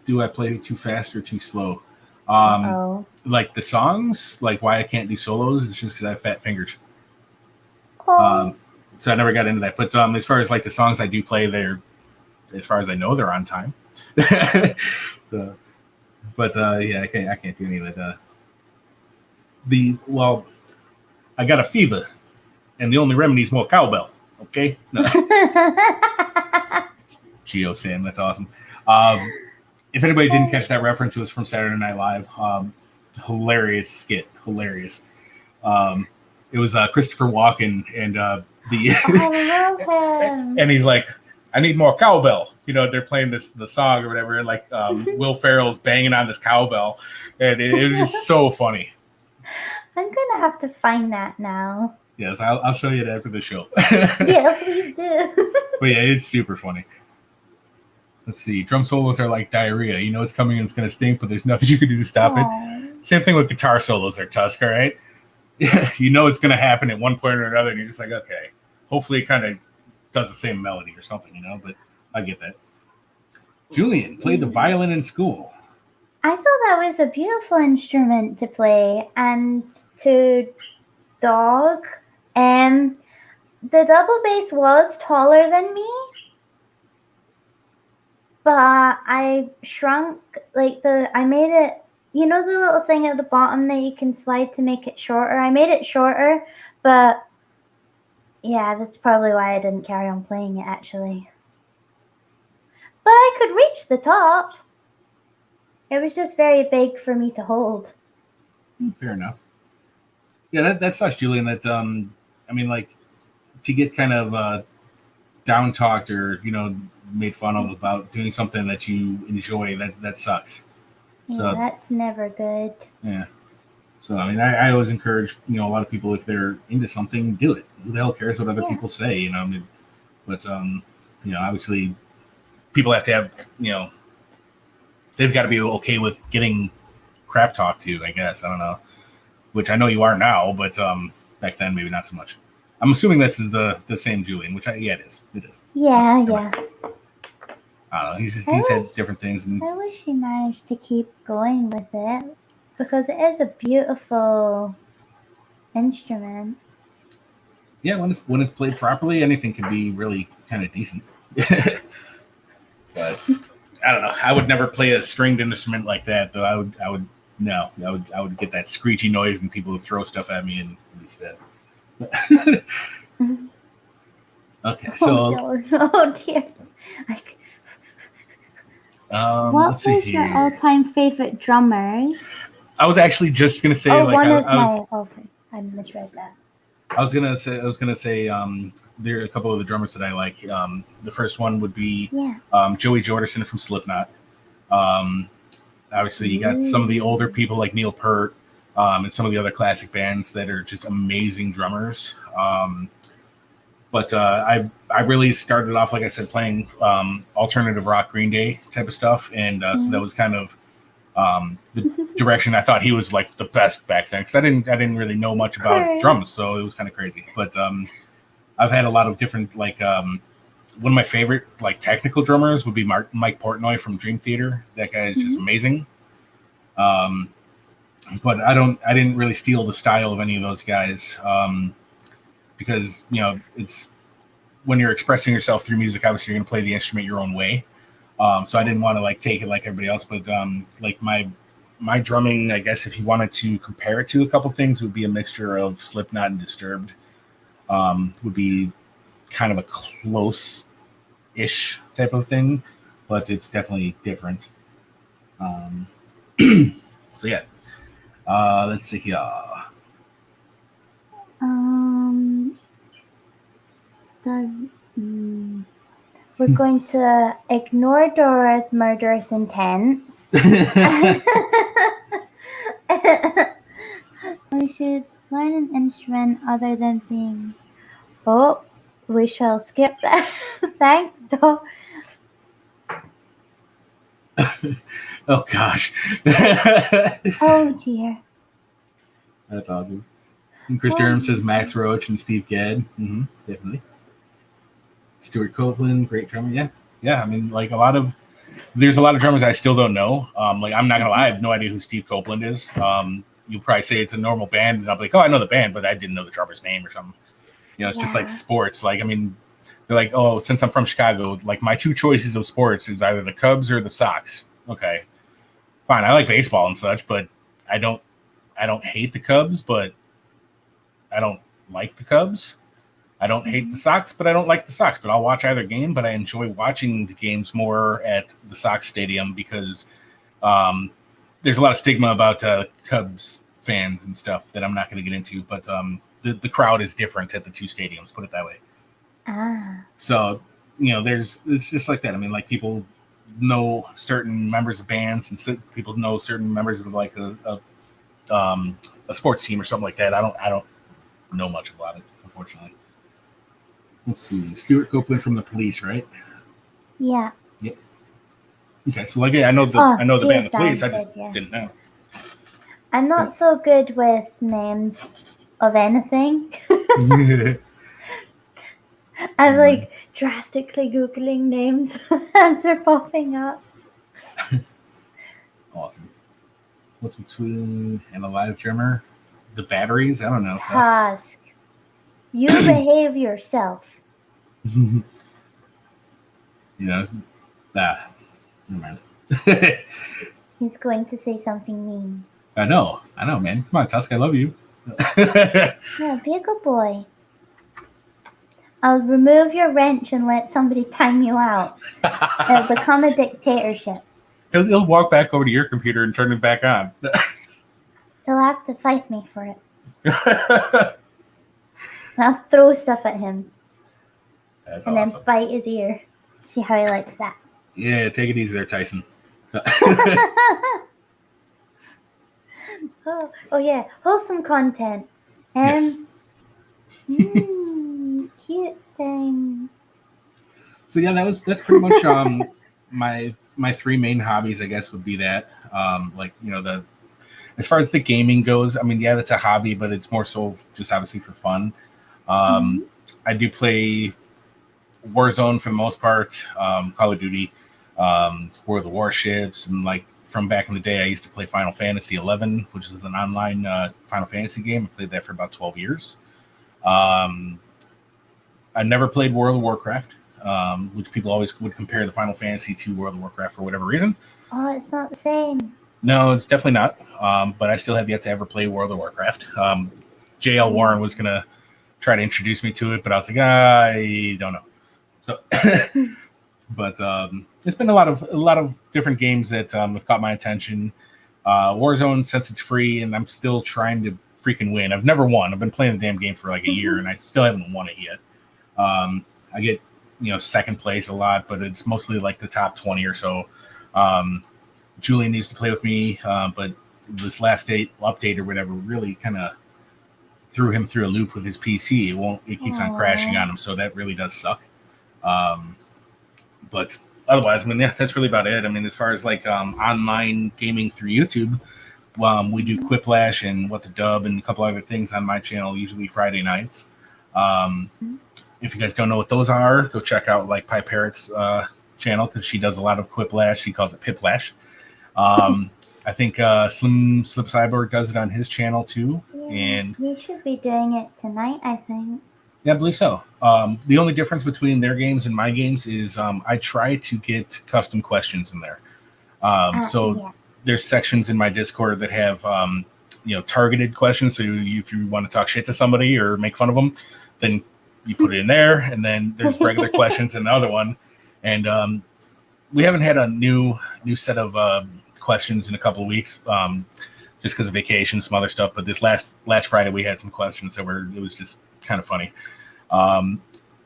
do I play too fast or too slow? Like the songs, like why I can't do solos, it's just because I have fat fingers. So I never got into that. But as far as like the songs I do play, they're, as far as I know, they're on time. Yeah, I can't do any of that. I got a fever, and the only remedy is more cowbell. Okay. No. Geo Sam, that's awesome. If anybody didn't catch that reference, it was from Saturday Night Live. Hilarious skit, hilarious. It was Christopher Walken and I love him. and he's like, I need more cowbell. They're playing the song or whatever, and like Will Ferrell's banging on this cowbell, and it was just so funny. I'm gonna have to find that now. Yes, I'll show you that after the show. Yeah, please do. But yeah, it's super funny. Let's see. Drum solos are like diarrhea. It's coming and it's going to stink, but there's nothing you can do to stop it. Same thing with guitar solos. They're Tusk, all right? It's going to happen at one point or another, and you're just like, okay. Hopefully it kind of does the same melody or something, but I get that. Julian played the violin in school. I thought that was a beautiful instrument to play and to dog. The double bass was taller than me, but I shrunk I made it. You know the little thing at the bottom that you can slide to make it shorter? I made it shorter, but yeah, that's probably why I didn't carry on playing it, actually. But I could reach the top. It was just very big for me to hold. Fair enough. Yeah, that sucks, Julian. That I mean, like, to get kind of down talked or made fun of about doing something that you enjoy, that sucks. Yeah, So that's never good. yeah. So I mean, I always encourage a lot of people, if they're into something, do it. Who the hell cares what other people say? I mean, but obviously, people have to have they've got to be okay with getting crap talked to. I guess I don't know, which I know you are now, but back then maybe not so much. I'm assuming this is the same Julian, which it is. It is. Yeah, yeah. I don't know. He's had different things. And I wish he managed to keep going with it because it is a beautiful instrument. Yeah, when it's played properly, anything can be really kind of decent. But I don't know. I would never play a stringed instrument like that, though. I would get that screechy noise and people would throw stuff at me and be sad. Okay, so oh dear. What let's see was here. your all-time favorite drummer? I was actually just gonna say I misread that. I was gonna say there are a couple of the drummers that I like. The first one would be Joey Jordison from Slipknot. Obviously, you got some of the older people like Neil Peart and some of the other classic bands that are just amazing drummers. But I really started off, like I said, playing alternative rock, Green Day type of stuff, and so that was kind of the direction I thought he was like the best back then, because I didn't really know much about drums, so it was kind of crazy. But I've had a lot of different one of my favorite technical drummers would be Mike Portnoy from Dream Theater. That guy is just amazing. But I didn't really steal the style of any of those guys. Because it's when you're expressing yourself through music, obviously you're going to play the instrument your own way. So I didn't want to take it like everybody else, but my drumming, I guess if you wanted to compare it to a couple things, would be a mixture of Slipknot and Disturbed. Would be kind of a close-ish type of thing, but it's definitely different. So yeah, let's see here. We're going to ignore Dora's murderous intents. We should learn an instrument other than being. Oh, we shall skip that. Thanks, Dora. Oh gosh. Oh dear. That's awesome. And Chris Durham says Max Roach and Steve Gadd. Mm-hmm, definitely. Stuart Copeland, great drummer. Yeah. I mean, there's a lot of drummers I still don't know. I'm not gonna lie, I have no idea who Steve Copeland is. You'll probably say it's a normal band, and I'll be like, oh, I know the band, but I didn't know the drummer's name or something. It's just like sports. I mean, they're like, oh, since I'm from Chicago, my two choices of sports is either the Cubs or the Sox. Okay, fine. I like baseball and such, but I don't hate the Cubs, but I don't like the Cubs. I don't hate the Sox, but I don't like the Sox. But I'll watch either game, but I enjoy watching the games more at the Sox stadium because there's a lot of stigma about Cubs fans and stuff that I'm not going to get into. But the crowd is different at the two stadiums, put it that way. So, it's just like that. I mean, people know certain members of bands and people know certain members of a sports team or something like that. I don't know much about it, unfortunately. Let's see. Stuart Copeland from The Police, right? Yeah. Yep. Okay, so I know the band The Police. I just didn't know. I'm not so good with names of anything. I'm drastically Googling names as they're popping up. Awesome. What's between and a live drummer? The batteries? I don't know. Task. You behave yourself. You know, never mind. He's going to say something mean. I know, man. Come on, Tusk, I love you. Yeah, be a good boy. I'll remove your wrench and let somebody time you out. It'll become a dictatorship. He'll walk back over to your computer and turn it back on. He'll have to fight me for it. And I'll throw stuff at him. That's and awesome. Then bite his ear. See how he likes that. Yeah, take it easy there, Tyson. Oh yeah, wholesome content. Yes. Cute things. So yeah, that's pretty much my three main hobbies, I guess, would be that. Like, you know, as far as the gaming goes, I mean, yeah, that's a hobby, but it's more so just obviously for fun. I do play Warzone for the most part, Call of Duty, World of the Warships, and like from back in the day, I used to play Final Fantasy 11, which is an online Final Fantasy game. I played that for about 12 years. I never played World of Warcraft, which people always would compare the Final Fantasy to World of Warcraft for whatever reason. Oh, it's not the same. No, it's definitely not. But I still have yet to ever play World of Warcraft. JL Warren was going to try to introduce me to it, but I was like, I don't know. So, but it's been a lot of different games that have caught my attention. Warzone, since it's free, and I'm still trying to freaking win. I've never won. I've been playing the damn game for like a year, and I still haven't won it yet. I get second place a lot, but it's mostly like the top 20 or so. Julian used to play with me, but this last update or whatever really kind of threw him through a loop with his PC. It keeps on crashing on him, so that really does suck. But otherwise, I mean, yeah, that's really about it. I mean, as far as like online gaming through YouTube, we do Quiplash and What the Dub and a couple other things on my channel, usually Friday nights. If you guys don't know what those are, go check out like Pie Parrot's channel, because she does a lot of Quiplash. She calls it Piplash. I think Slim Cyborg does it on his channel too. Yeah, and we should be doing it tonight, I think. Yeah, I believe so. The only difference between their games and my games is I try to get custom questions in there. There's sections in my Discord that have targeted questions. So if you want to talk shit to somebody or make fun of them, then you put it in there. And then there's regular questions in the other one. And we haven't had a new set of questions in a couple of weeks, just because of vacation, some other stuff. But this last Friday we had some questions that it was just kind of funny.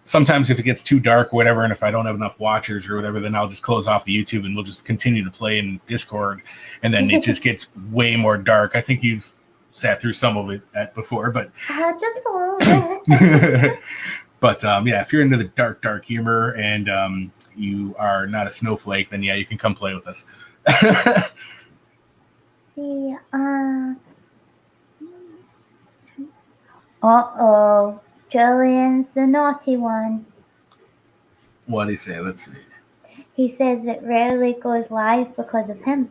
Sometimes if it gets too dark or whatever, and if I don't have enough watchers or whatever, then I'll just close off the YouTube and we'll just continue to play in Discord, and then it just gets way more dark. I think you've sat through some of it before, but just a little bit. But yeah, if you're into the dark humor and you are not a snowflake, then yeah, you can come play with us. See, Julian's the naughty one. What did he say? Let's see. He says it rarely goes live because of him.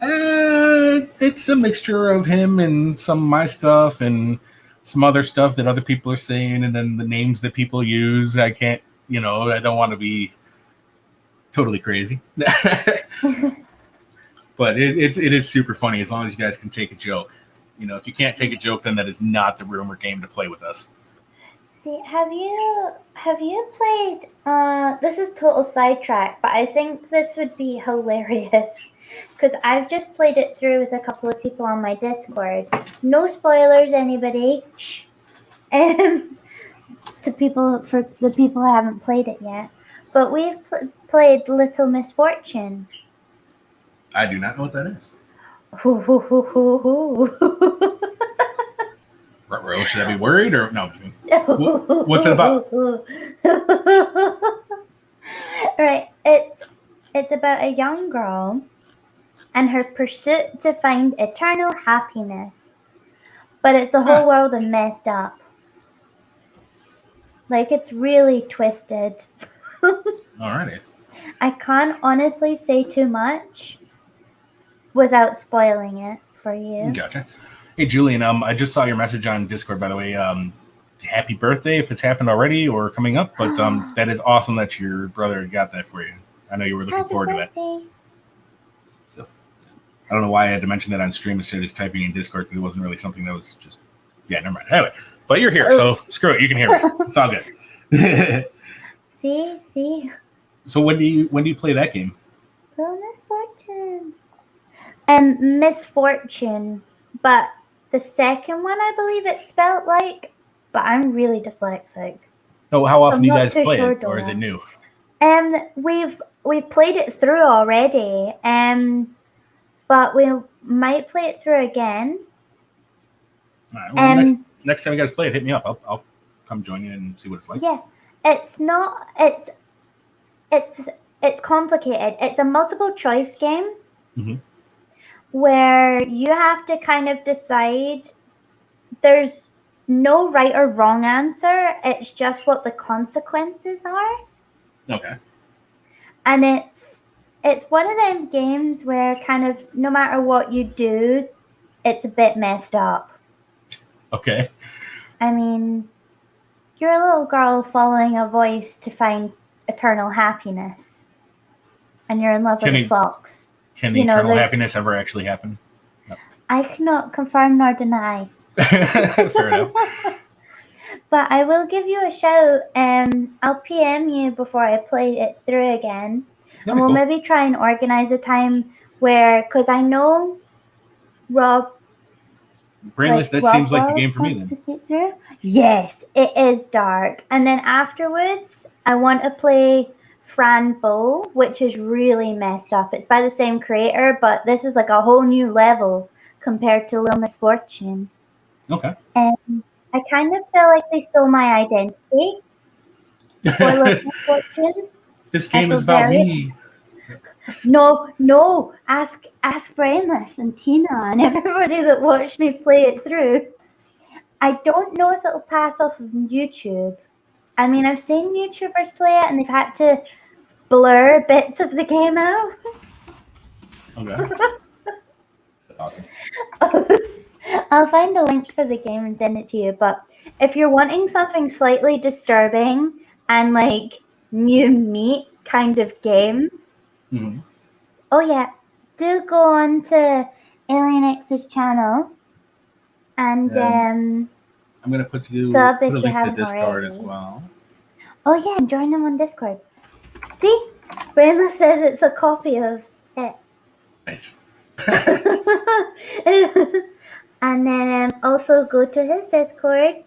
It's a mixture of him and some of my stuff and some other stuff that other people are saying, and then the names that people use. I can't, I don't want to be totally crazy. But it is super funny as long as you guys can take a joke. If you can't take a joke, then that is not the room or game to play with us. See, have you played? This is total sidetrack, but I think this would be hilarious because I've just played it through with a couple of people on my Discord. No spoilers, anybody. Shh. For the people who haven't played it yet, but we've played Little Misfortune. I do not know what that is. Ruh-roh, should I be worried or no? What's it about? Right, it's about a young girl and her pursuit to find eternal happiness, but it's a whole world of messed up. Like, it's really twisted. Alrighty. I can't honestly say too much without spoiling it for you. Gotcha. Hey, Julian, I just saw your message on Discord, by the way. Happy birthday if it's happened already or coming up, but that is awesome that your brother got that for you. I know you were looking Happy forward birthday. to that. So, I don't know why I had to mention that on stream instead of just typing in Discord because it wasn't really something that was just, yeah, never mind. Anyway, but you're here, so screw it. You can hear me. It's all good. See? So when do you play that game? Little Misfortune. Misfortune, but the second one I believe it's spelled like, but I'm really dyslexic. No, how often I'm do you not guys too play sure, it, or is it Dora. new? We've played it through already. But we might play it through again. All right. Well, next time you guys play it, hit me up. I'll come join you and see what it's like. Yeah, it's not. It's complicated. It's a multiple choice game where you have to kind of decide. There's no right or wrong answer. It's just what the consequences are. Okay. And it's one of them games where kind of no matter what you do, it's a bit messed up. Okay. I mean, you're a little girl following a voice to find eternal happiness. And you're in love with a fox. Can the eternal happiness ever actually happen? No. I cannot confirm nor deny. Fair enough. But I will give you a shout. I'll PM you before I play it through again. And we'll maybe try and organize a time where, because I know Rob. Brainless, that seems like the game for me then. To see through. Yes, it is dark. And then afterwards, I want to play Fran Bow, which is really messed up. It's by the same creator, but this is like a whole new level compared to Little Misfortune. Okay. And I kind of feel like they stole my identity for Little Misfortune. This game is about me. No. Ask Brainless and Tina and everybody that watched me play it through. I don't know if it'll pass off of YouTube. I mean, I've seen YouTubers play it and they've had to blur bits of the game out. Okay. Awesome. I'll find a link for the game and send it to you. But if you're wanting something slightly disturbing and like new meat kind of game, oh yeah, do go on to Alien X's channel and I'm gonna put a link to Discord as well. Oh yeah, and join them on Discord. See, Brainless says it's a copy of it. Nice. And then also go to his Discord.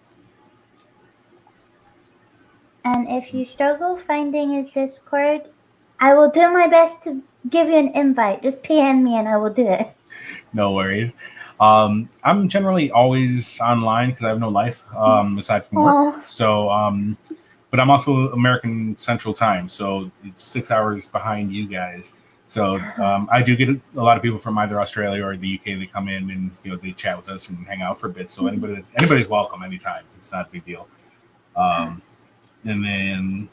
And if you struggle finding his Discord, I will do my best to give you an invite. Just PM me and I will do it. No worries. I'm generally always online because I have no life aside from work. So, but I'm also American Central Time, so it's 6 hours behind you guys. So I do get a lot of people from either Australia or the UK that come in and they chat with us and hang out for a bit. So anybody's welcome anytime. It's not a big deal. And then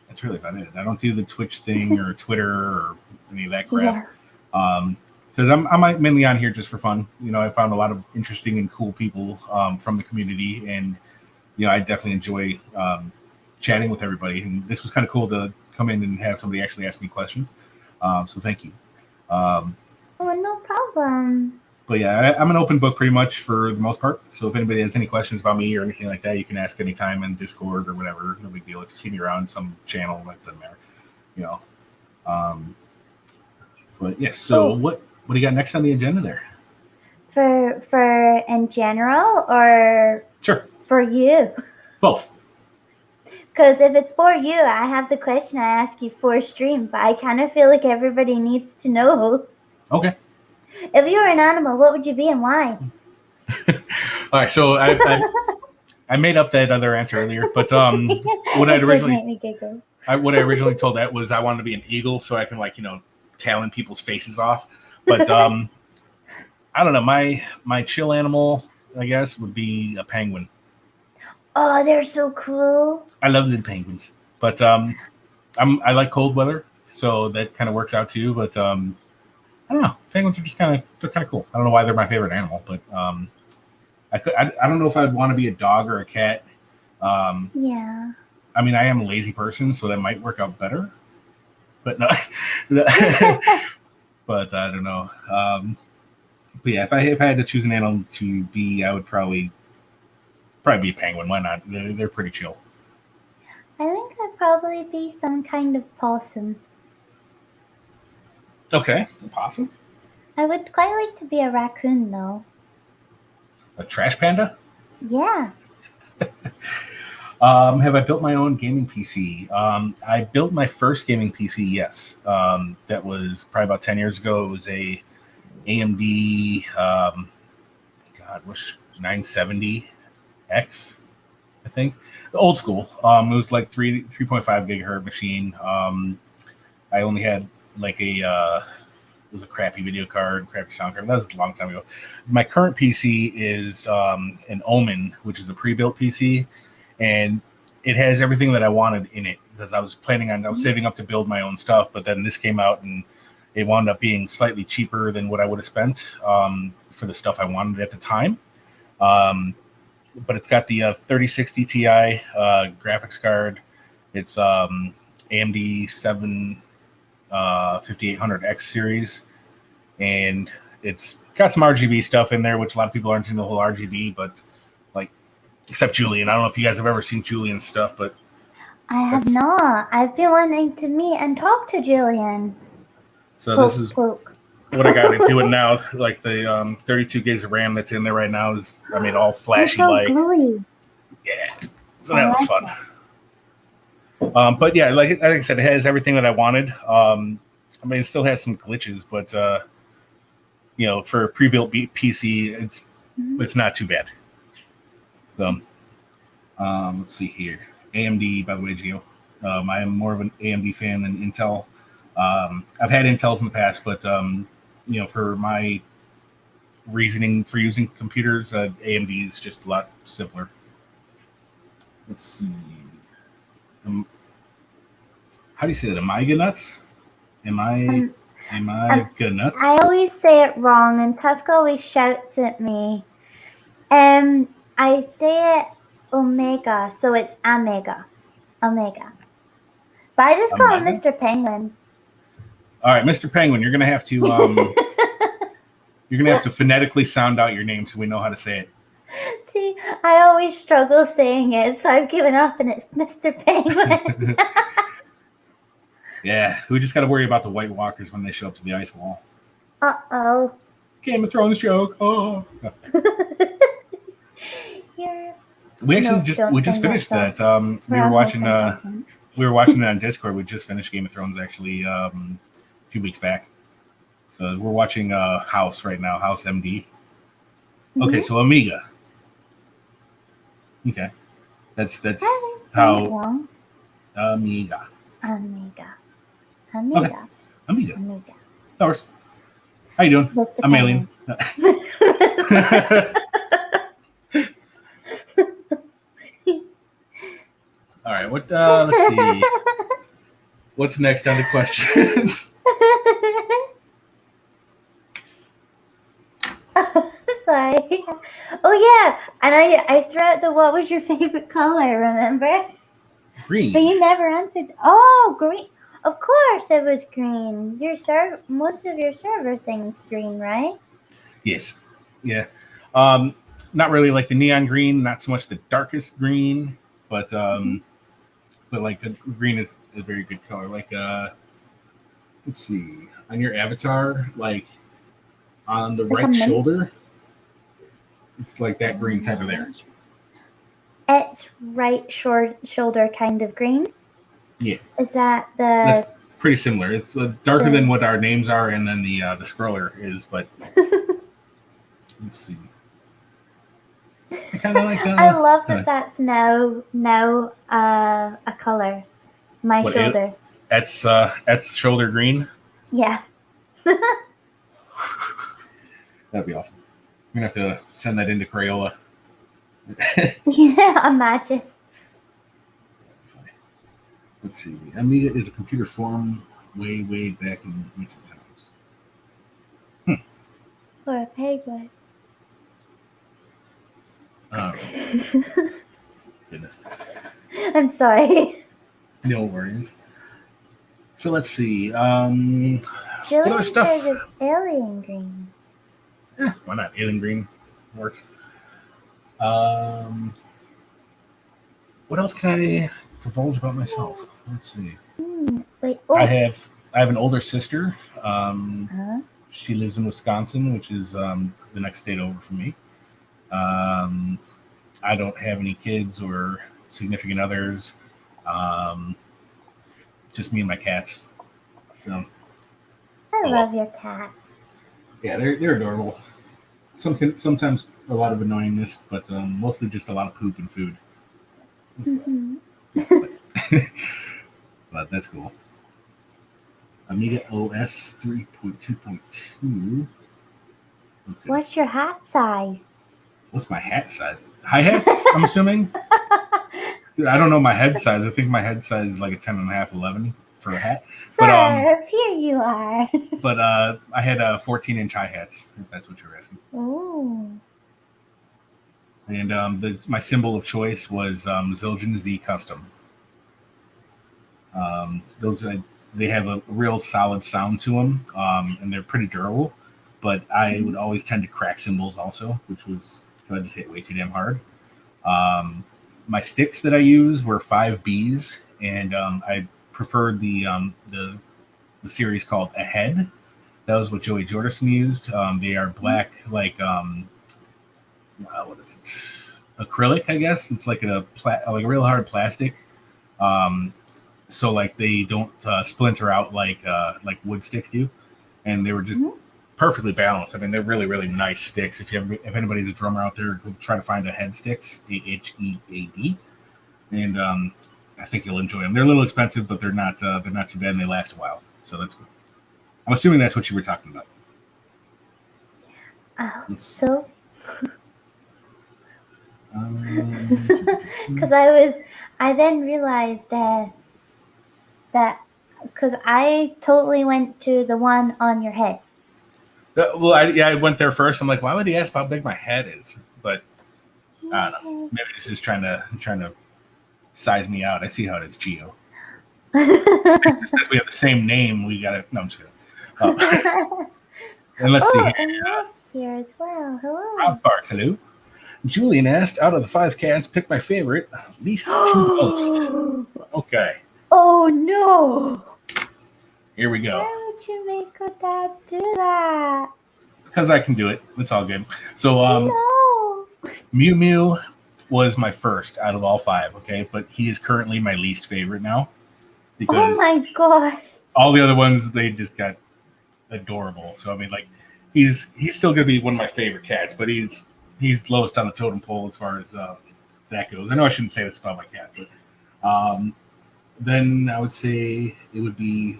that's really about it. I don't do the Twitch thing or Twitter or any of that crap. Because I'm mainly on here just for fun. I found a lot of interesting and cool people from the community, and I definitely enjoy chatting with everybody. And this was kind of cool to come in and have somebody actually ask me questions. So thank you. No problem. But yeah, I'm an open book pretty much for the most part. So if anybody has any questions about me or anything like that, you can ask anytime in Discord or whatever. No big deal. If you see me around some channel, that doesn't matter. But yes. So what do you got next on the agenda there? For in general or sure for you? Both. Because if it's for you, I have the question I ask you for stream, but I kind of feel like everybody needs to know. Okay. If you were an animal, what would you be and why? All right, so I made up that other answer earlier, but what I originally told that was I wanted to be an eagle so I can talon people's faces off. But I don't know, my chill animal, I guess, would be a penguin. Oh, they're so cool. I love the penguins, but I like cold weather, so that kind of works out too. But I don't know. Penguins are just they're kind of cool. I don't know why they're my favorite animal, but I don't know if I'd want to be a dog or a cat. Yeah. I mean, I am a lazy person, so that might work out better. But no, but I don't know. But yeah, if I had to choose an animal to be, I would probably be a penguin. Why not? They're pretty chill. I think I'd probably be some kind of possum. Okay, a possum, I would quite like to be a raccoon, though. a trash panda. Yeah. Have I built my own gaming PC? I built my first gaming PC. Yes, that was probably about 10 years ago. It was a AMD, what's 970X, I think, old school. It was like 3.5 gigahertz machine. I only had like it was a crappy video card, crappy sound card. That was a long time ago. My current PC is an Omen, which is a pre-built PC, and it has everything that I wanted in it because I was saving up to build my own stuff, but then this came out and it wound up being slightly cheaper than what I would have spent for the stuff I wanted at the time. But it's got the 3060 Ti graphics card. It's AMD 5800X series, and it's got some RGB stuff in there, which a lot of people aren't into the whole RGB, but like, except Julian. I don't know if you guys have ever seen Julian's stuff, but I have not. I've been wanting to meet and talk to Julian. So this is what I got to do it now. Like the 32 gigs of RAM that's in there right now is, all flashy like. Glowy. Yeah, so that was fun. But yeah, like I said, it has everything that I wanted. It still has some glitches, but for a pre-built PC, it's not too bad. So let's see here. AMD, by the way, Gio. I am more of an AMD fan than Intel. I've had Intels in the past, but for my reasoning for using computers, AMD is just a lot simpler. Let's see. How do you say that? Am I good nuts? Am I good nuts? I always say it wrong, and Tusk always shouts at me. I say it Omega, so it's Omega. But I just call him Mr. Penguin. All right, Mr. Penguin, you're gonna have to phonetically sound out your name so we know how to say it. See, I always struggle saying it, so I've given up, and it's Mr. Penguin. Yeah, we just got to worry about the White Walkers when they show up to the ice wall. Uh-oh. Game of Thrones joke. Oh. We just finished that. We were watching it on Discord. We just finished Game of Thrones actually a few weeks back. So we're watching House right now, House MD. Okay, so Amiga. Okay, that's how Amiga. Okay. Amiga. Doris. How you doing? I'm Alien. All right. What? Let's see. What's next on the questions? Sorry. Oh yeah, and I threw out the what was your favorite color? Remember? Green. But you never answered. Oh, green. Of course, it was green. Most of your server things green, right? Yes. Yeah. Not really like the neon green. Not so much the darkest green, but like green is a very good color. Like let's see, on your avatar, like on the right shoulder, it's like that green type of there. It's right shoulder kind of green. Yeah. Is that the? That's pretty similar. It's darker than what our names are, and then the scroller is. But let's see. I like. I love that. That's now a color. My shoulder. Ette's shoulder green. Yeah. That'd be awesome. I'm gonna have to send that into Crayola. Yeah, imagine. Let's see. Amiga is a computer form way, way back in ancient times. Or a penguin. Oh, goodness. I'm sorry. No worries. So let's see. What other Julian stuff? says it's alien green. Why not? Alien green works. Um, what else can I divulge about myself? Let's see. Wait, I oh. have an older sister. Huh? She lives in Wisconsin, which is the next state over from me. Um, I don't have any kids or significant others. Um, just me and my cats. So, I oh love well. your cats. Yeah, they're adorable. Sometimes a lot of annoyingness, but mostly just a lot of poop and food. Mm-hmm. But that's cool. Amiga OS 3.2.2. Okay. What's your hat size? What's my hat size? Hi hats, I'm assuming. I don't know my head size. I think my head size is like a 10.5, 11 for a hat. Sir, here you are. But I had 14-inch hi hats, if that's what you're asking. Ooh. And my symbol of choice was Zildjian Z Custom. They have a real solid sound to them, and they're pretty durable. But I would always tend to crack cymbals also, which was because I just hit way too damn hard. My sticks that I use were 5Bs, and I preferred the series called Ahead. That was what Joey Jordison used. They are black, like what is it? Acrylic, I guess. It's like like a real hard plastic. So like they don't splinter out like wood sticks do, and they were just perfectly balanced. I mean, they're really, really nice sticks. If anybody's a drummer out there, go try to find a Head sticks, AHEAD, and I think you'll enjoy them. They're a little expensive, but they're not too bad, and they last a while. So that's good. I'm assuming that's what you were talking about. So? Because I then realized that because I totally went to the one on your head. Well, I went there first. I'm like, why would he ask how big my head is? But I don't know. Maybe he's just trying to size me out. I see how it is, Gio. Just because we have the same name, we got it. No, I'm just kidding. And let's see here. And Rob's here as well. Hello. Rob Parks, hello. Julian asked, out of the 5 cats, pick my favorite, least to most. Okay. Oh no! Here we go. Why would you make a dad do that? Because I can do it. It's all good. So, No. Mew Mew was my first out of all 5, okay? But he is currently my least favorite now. Because Oh my god. all the other ones, they just got adorable. So, I mean, like, he's still going to be one of my favorite cats, but he's lowest on the totem pole as far as that goes. I know I shouldn't say this about my cat, but then I would say it would be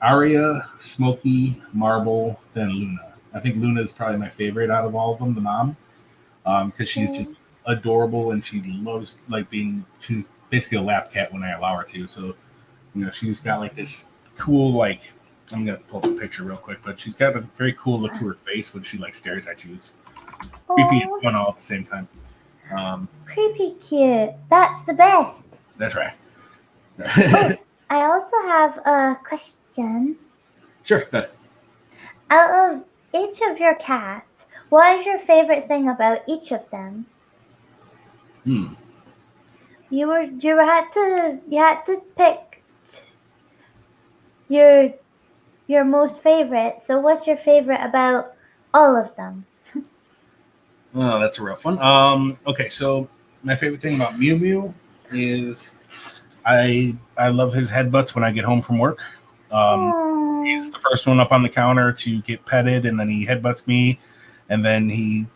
Aria, Smokey, Marble, then Luna. I think Luna is probably my favorite out of all of them, the mom, because she's just adorable and she loves she's basically a lap cat when I allow her to. So, she's got like this cool, like, I'm going to pull up a picture real quick, but she's got a very cool look to her face when she like stares at you. It's creepy and fun all at the same time. Creepy cute. That's the best. That's right. I also have a question. Sure, go ahead. Out of each of your cats, what is your favorite thing about each of them? You had to pick your most favorite. So what's your favorite about all of them? Oh, that's a rough one. Okay, so my favorite thing about Mew Mew is I love his headbutts when I get home from work. He's the first one up on the counter to get petted, and then he headbutts me, and then he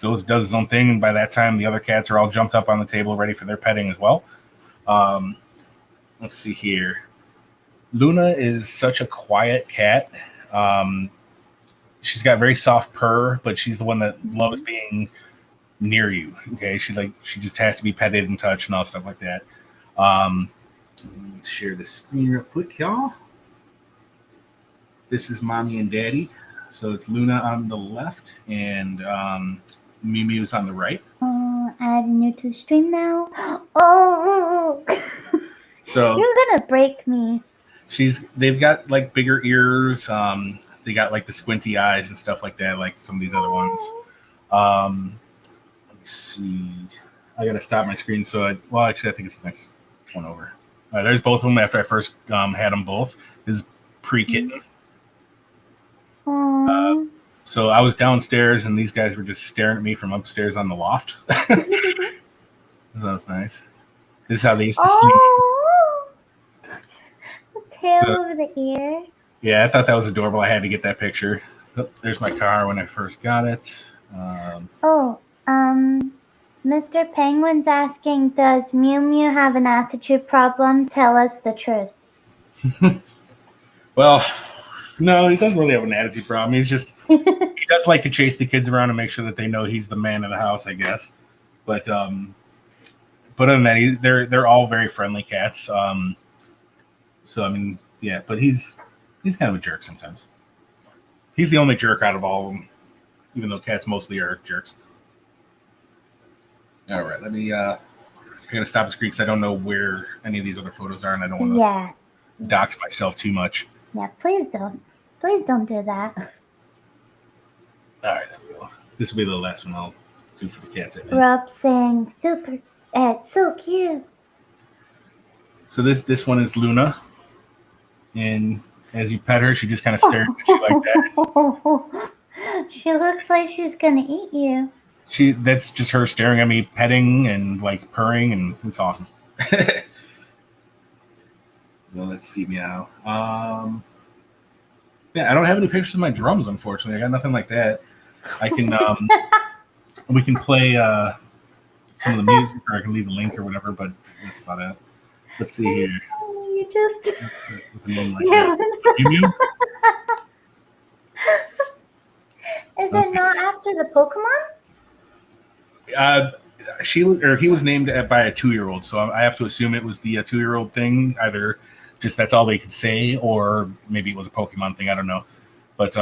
does his own thing, and by that time the other cats are all jumped up on the table ready for their petting as well. Let's see here. Luna is such a quiet cat. She's got very soft purr, but she's the one that loves being near you. Okay, she just has to be petted and touched and all stuff like that. Let me share the screen real quick, y'all. This is mommy and daddy. So it's Luna on the left and Mew Mew's on the right. Adding you to stream now. Oh, so you're gonna break me. They've got like bigger ears. They got like the squinty eyes and stuff like that, like some of these other ones. Let me see. I gotta stop my screen. Actually, I think it's the next one over. There's both of them after I first had them both. This is pre-kitten. So I was downstairs and these guys were just staring at me from upstairs on the loft. That was nice. This is how they used to sleep. Tail over the ear. Yeah, I thought that was adorable. I had to get that picture. Oh, there's my car when I first got it. Mr. Penguin's asking, does Mew Mew have an attitude problem? Tell us the truth. Well, no, he doesn't really have an attitude problem. He's just he does like to chase the kids around and make sure that they know he's the man of the house, I guess. But other than that, they're all very friendly cats. So I mean, yeah, but he's kind of a jerk sometimes. He's the only jerk out of all of them, even though cats mostly are jerks. All right, let me. I gotta stop the screen because I don't know where any of these other photos are, and I don't want to dox myself too much. Yeah, please don't. Please don't do that. All right, there we go. This will be the last one I'll do for the cats. Rob saying, "Super, it's so cute." So this one is Luna, and as you pet her, she just kind of stares at you like that. She looks like she's gonna eat you. That's just her staring at me, petting and like purring, and it's awesome. Well, let's see meow. Yeah, I don't have any pictures of my drums, unfortunately. I got nothing like that. I can we can play some of the music, or I can leave a link or whatever, but that's about it. Let's see here. You just with a name like that. Is it not after the Pokemon? He was named by a 2-year-old, so I have to assume it was the 2-year-old thing. Either just that's all they could say, or maybe it was a Pokemon thing. I don't know. But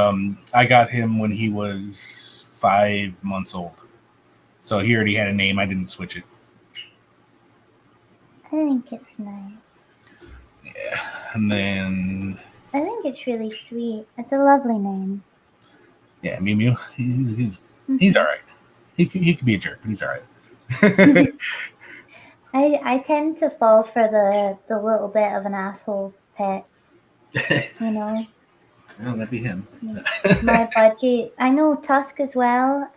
I got him when he was 5 months old, so he already had a name. I didn't switch it. I think it's nice. Yeah, and then I think it's really sweet. It's a lovely name. Yeah, Mew Mew. He's all right. He could be a jerk, but he's all right. I tend to fall for the little bit of an asshole pets. You know. Well, that'd be him. My budgie. I know Tusk as well.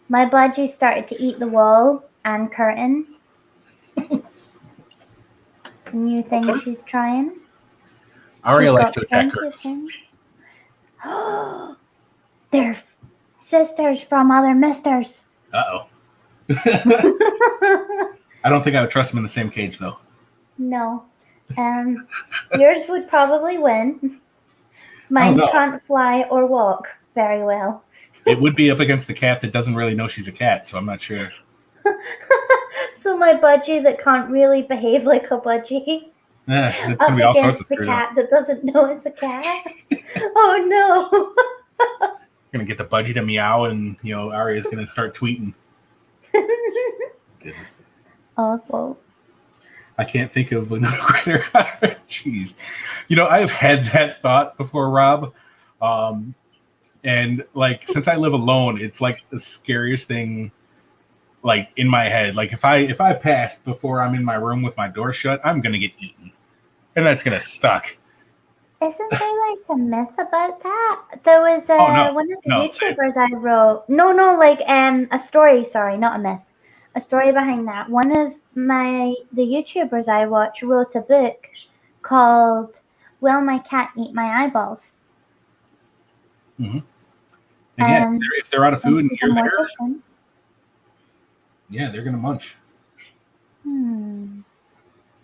My budgie started to eat the wall and curtain. The new thing she's trying. Aria likes to attack curtains. They're sisters from other misters. Uh-oh. I don't think I would trust them in the same cage, though. No. Yours would probably win. Mine can't fly or walk very well. It would be up against the cat that doesn't really know she's a cat, so I'm not sure. So my budgie that can't really behave like a budgie. It's gonna be all sorts of the cat that doesn't know it's a cat. Oh no. We're gonna get the budgie to meow, and Aria's gonna start tweeting. Awful. I can't think of another greater. Jeez, I've had that thought before, Rob. And like since I live alone, it's like the scariest thing. Like in my head, like if I passed before I'm in my room with my door shut, I'm gonna get eaten, and that's gonna suck. Isn't there like a myth about that? There was one of the YouTubers I wrote. No, like a story. Sorry, not a myth. A story behind that. One of the YouTubers I watch wrote a book called "Will My Cat Eat My Eyeballs?" Mm-hmm. And yeah, if they're out of food and you're there. Yeah, they're gonna munch.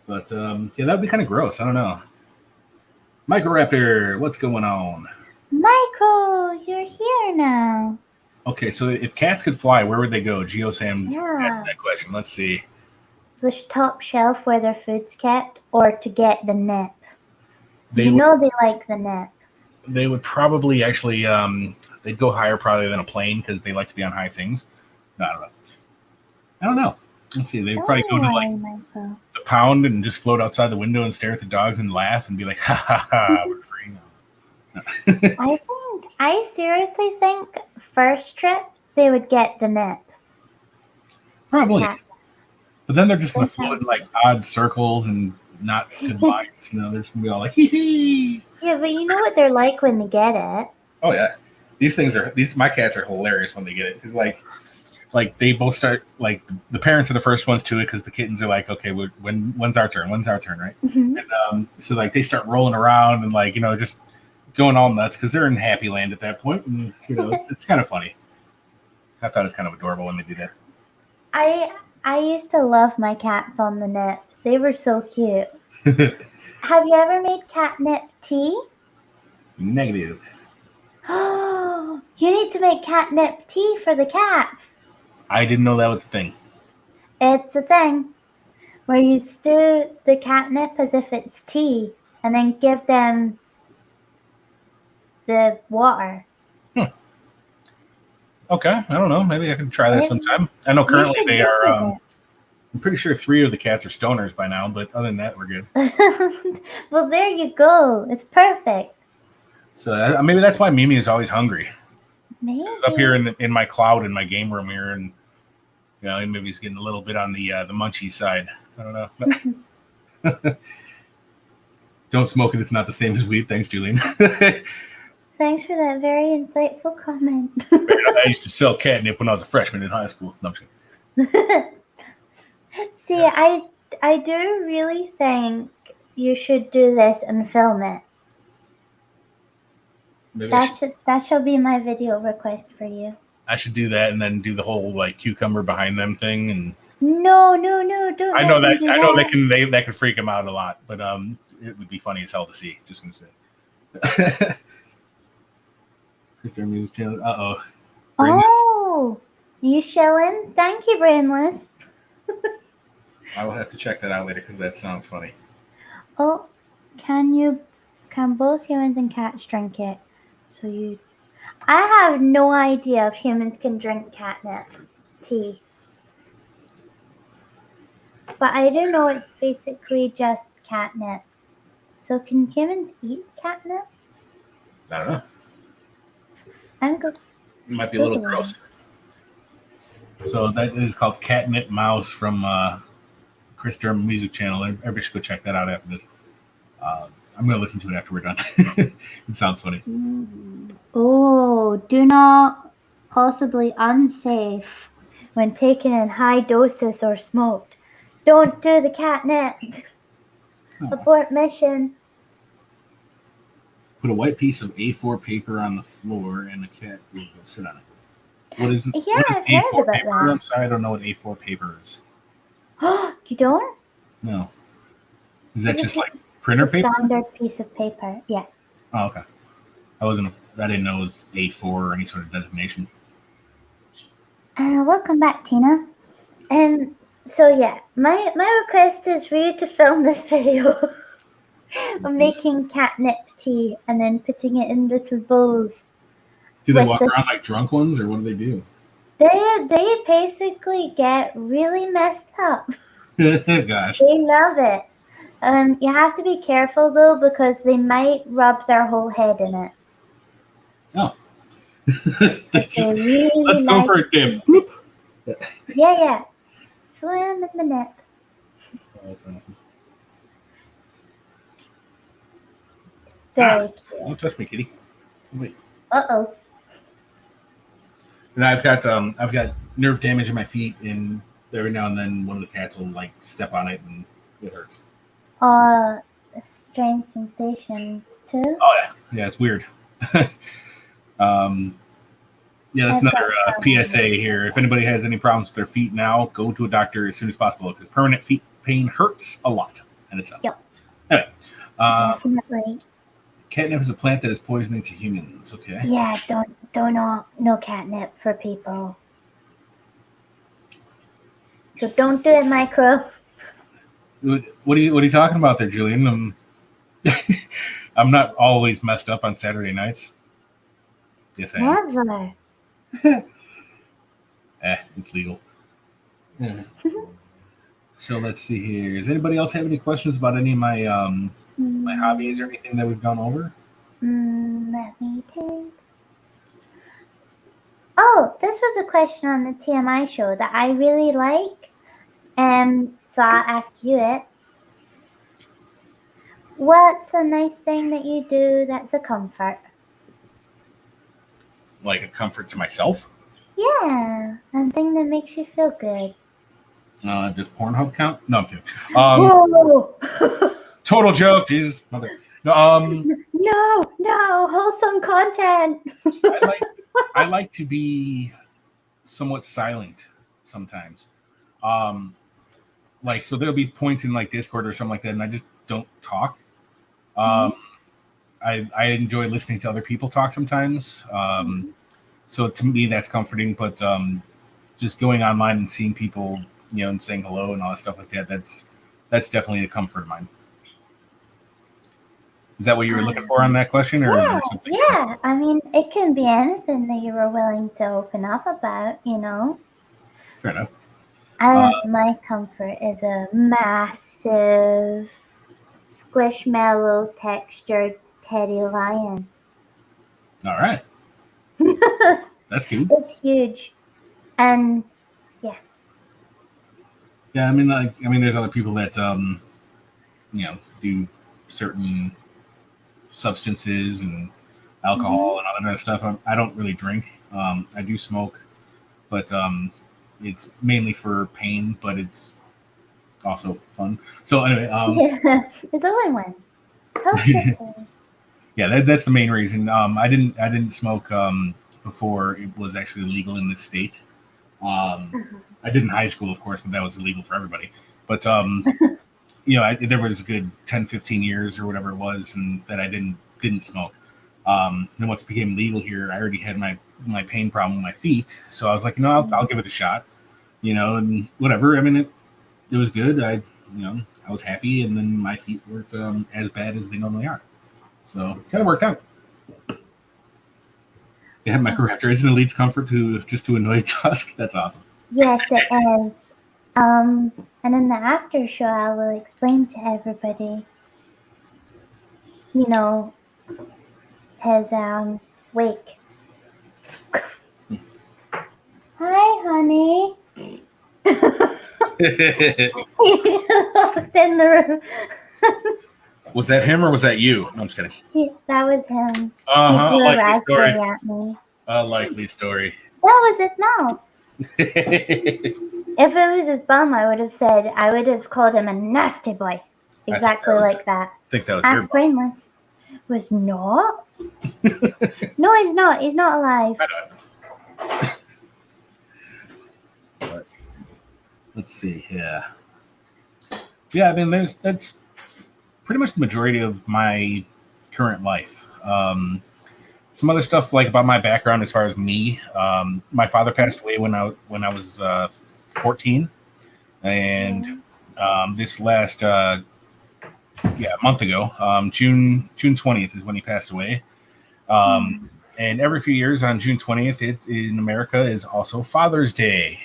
But yeah, that'd be kind of gross. I don't know. Microraptor, what's going on? Michael, you're here now. Okay, so if cats could fly, where would they go? GeoSam Yeah. asked that question. Let's see. The top shelf where their food's kept, or to get the nip. They You would, know they like the nip. they would probably actually they'd go higher probably than a plane because they like to be on high things. No, I don't know. Let's see. They'd probably go to like the pound and just float outside the window and stare at the dogs and laugh and be like, ha ha ha, we're free now. I seriously think first trip they would get the nip. Probably. Cat. But then they're just going to float in like odd circles and not good lines. You know, they're just going to be all like, hee hee. Yeah, but you know what they're like when they get it. Oh, yeah. My cats are hilarious when they get it. Because like they both start, like the parents are the first ones to it because the kittens are like, okay, when's our turn? When's our turn, right? Mm-hmm. And so like they start rolling around and like, you know, just going all nuts because they're in happy land at that point. And, you know, it's kind of funny. I thought it's kind of adorable when they do that. I used to love my cats on the nips. They were so cute. Have you ever made catnip tea? Negative. Oh, you need to make catnip tea for the cats. I didn't know that was a thing. It's a thing where you stew the catnip as if it's tea and then give them the water. Okay, I don't know. Maybe I can try that sometime. I know currently they are. I'm pretty sure 3 of the cats are stoners by now, but other than that, we're good. Well, there you go. It's perfect. So maybe that's why Mimi is always hungry. Maybe. It's up here in my cloud in my game room here, and you know maybe he's getting a little bit on the munchie side. I don't know. Don't smoke it. It's not the same as weed. Thanks, Julian. Thanks for that very insightful comment. I used to sell catnip when I was a freshman in high school. No, I'm just kidding. See, yeah. I do really think you should do this and film it. Maybe that shall be my video request for you. I should do that and then do the whole like cucumber behind them thing and. No, don't. I know that that can freak them out a lot, but it would be funny as hell to see. Just gonna say. Christopher Music Channel. Oh, you shilling? Thank you, Brainless. I will have to check that out later because that sounds funny. Oh, can both humans and cats drink it? I have no idea if humans can drink catnip tea. But I do know it's basically just catnip. So can humans eat catnip? I don't know. It might be a little gross. So that is called Catnip Mouse from Chris Durham Music Channel. Everybody should go check that out after this. I'm going to listen to it after we're done. It sounds funny. Oh, do not possibly unsafe when taken in high doses or smoked. Don't do the catnip. Abort mission. Put a white piece of A4 paper on the floor and the cat will go sit on it. What is A4 paper? I'm sorry, I don't know what A4 paper is. You don't? No. Is that just like printer paper? Standard piece of paper, yeah. Oh, okay. I didn't know it was A4 or any sort of designation. Welcome back, Tina. So yeah, my request is for you to film this video of making catnip tea and then putting it in little bowls. Do they walk around like drunk ones, or what do they do? They basically get really messed up. Gosh. They love it. You have to be careful though because they might rub their whole head in it. Oh. Let's go for a dip. Yeah. Swim in the nip. Oh, that's awesome. It's very cute. Don't touch me, kitty. Wait. Uh-oh. And I've got nerve damage in my feet, and every now and then one of the cats will like step on it, and it hurts. A strange sensation too. Oh yeah, it's weird. Yeah, that's another PSA here. If anybody has any problems with their feet now, go to a doctor as soon as possible because permanent feet pain hurts a lot, and it's up. Yep. Anyway, Definitely. Catnip is a plant that is poisoning to humans. Okay. Yeah, no catnip for people. So don't do it, Micro. What are you talking about there, Julian? I'm not always messed up on Saturday nights. Yes, I am. Never. It's legal. Yeah. So let's see here. Does anybody else have any questions about any of my my hobbies or anything that we've gone over? Let me think. Oh, this was a question on the TMI show that I really like. So I'll ask you it. What's a nice thing that you do that's a comfort? Like a comfort to myself? Yeah, a thing that makes you feel good. Does Pornhub count? No, I'm kidding. Whoa! Total joke, Jesus. Mother. No, No, wholesome content. I like to be somewhat silent sometimes. Like, so there'll be points in like Discord or something like that, and I just don't talk. I enjoy listening to other people talk sometimes. So to me, that's comforting. But just going online and seeing people, and saying hello and all that stuff like that, that's definitely a comfort of mine. Is that what you were looking for on that question, or is there something? Yeah. I mean, it can be anything that you were willing to open up about. Fair enough. My comfort is a massive, squishmallow textured teddy lion. All right. That's cute. It's huge, and yeah. Yeah, I mean, there's other people that do certain substances and alcohol and all that other stuff. I don't really drink. I do smoke, but it's mainly for pain, but it's also fun. So anyway, it's a win-win. Yeah, that's the main reason. I didn't smoke before it was actually legal in this state. I did in high school, of course, but that was illegal for everybody. But there was a good 10, 15 years or whatever it was, and that I didn't smoke. Then once it became legal here, I already had my pain problem with my feet, so I was like, I'll give it a shot, and whatever. I mean, it was good. I was happy, and then my feet weren't as bad as they normally are, so it kind of worked out. Yeah, Microraptor isn't Elite's comfort to annoy Tusk. That's awesome. Yes, it is. And in the after show, I will explain to everybody, his wake. Hi, honey. He looked in the room. Was that him or was that you? No, I'm just kidding. That was him. Uh-huh. He threw a raspberry at me. A likely story. That was his mouth. If it was his bum, I would have called him a nasty boy. Exactly like that. I think that was Ask your bum. Brainless. Was not? No, he's not. He's not alive. I know. But, let's see. Yeah, I mean, that's pretty much the majority of my current life. Some other stuff like about my background as far as me. My father passed away when I was 14, and this last month ago, June 20th is when he passed away. And every few years on June 20th, in America is also Father's Day.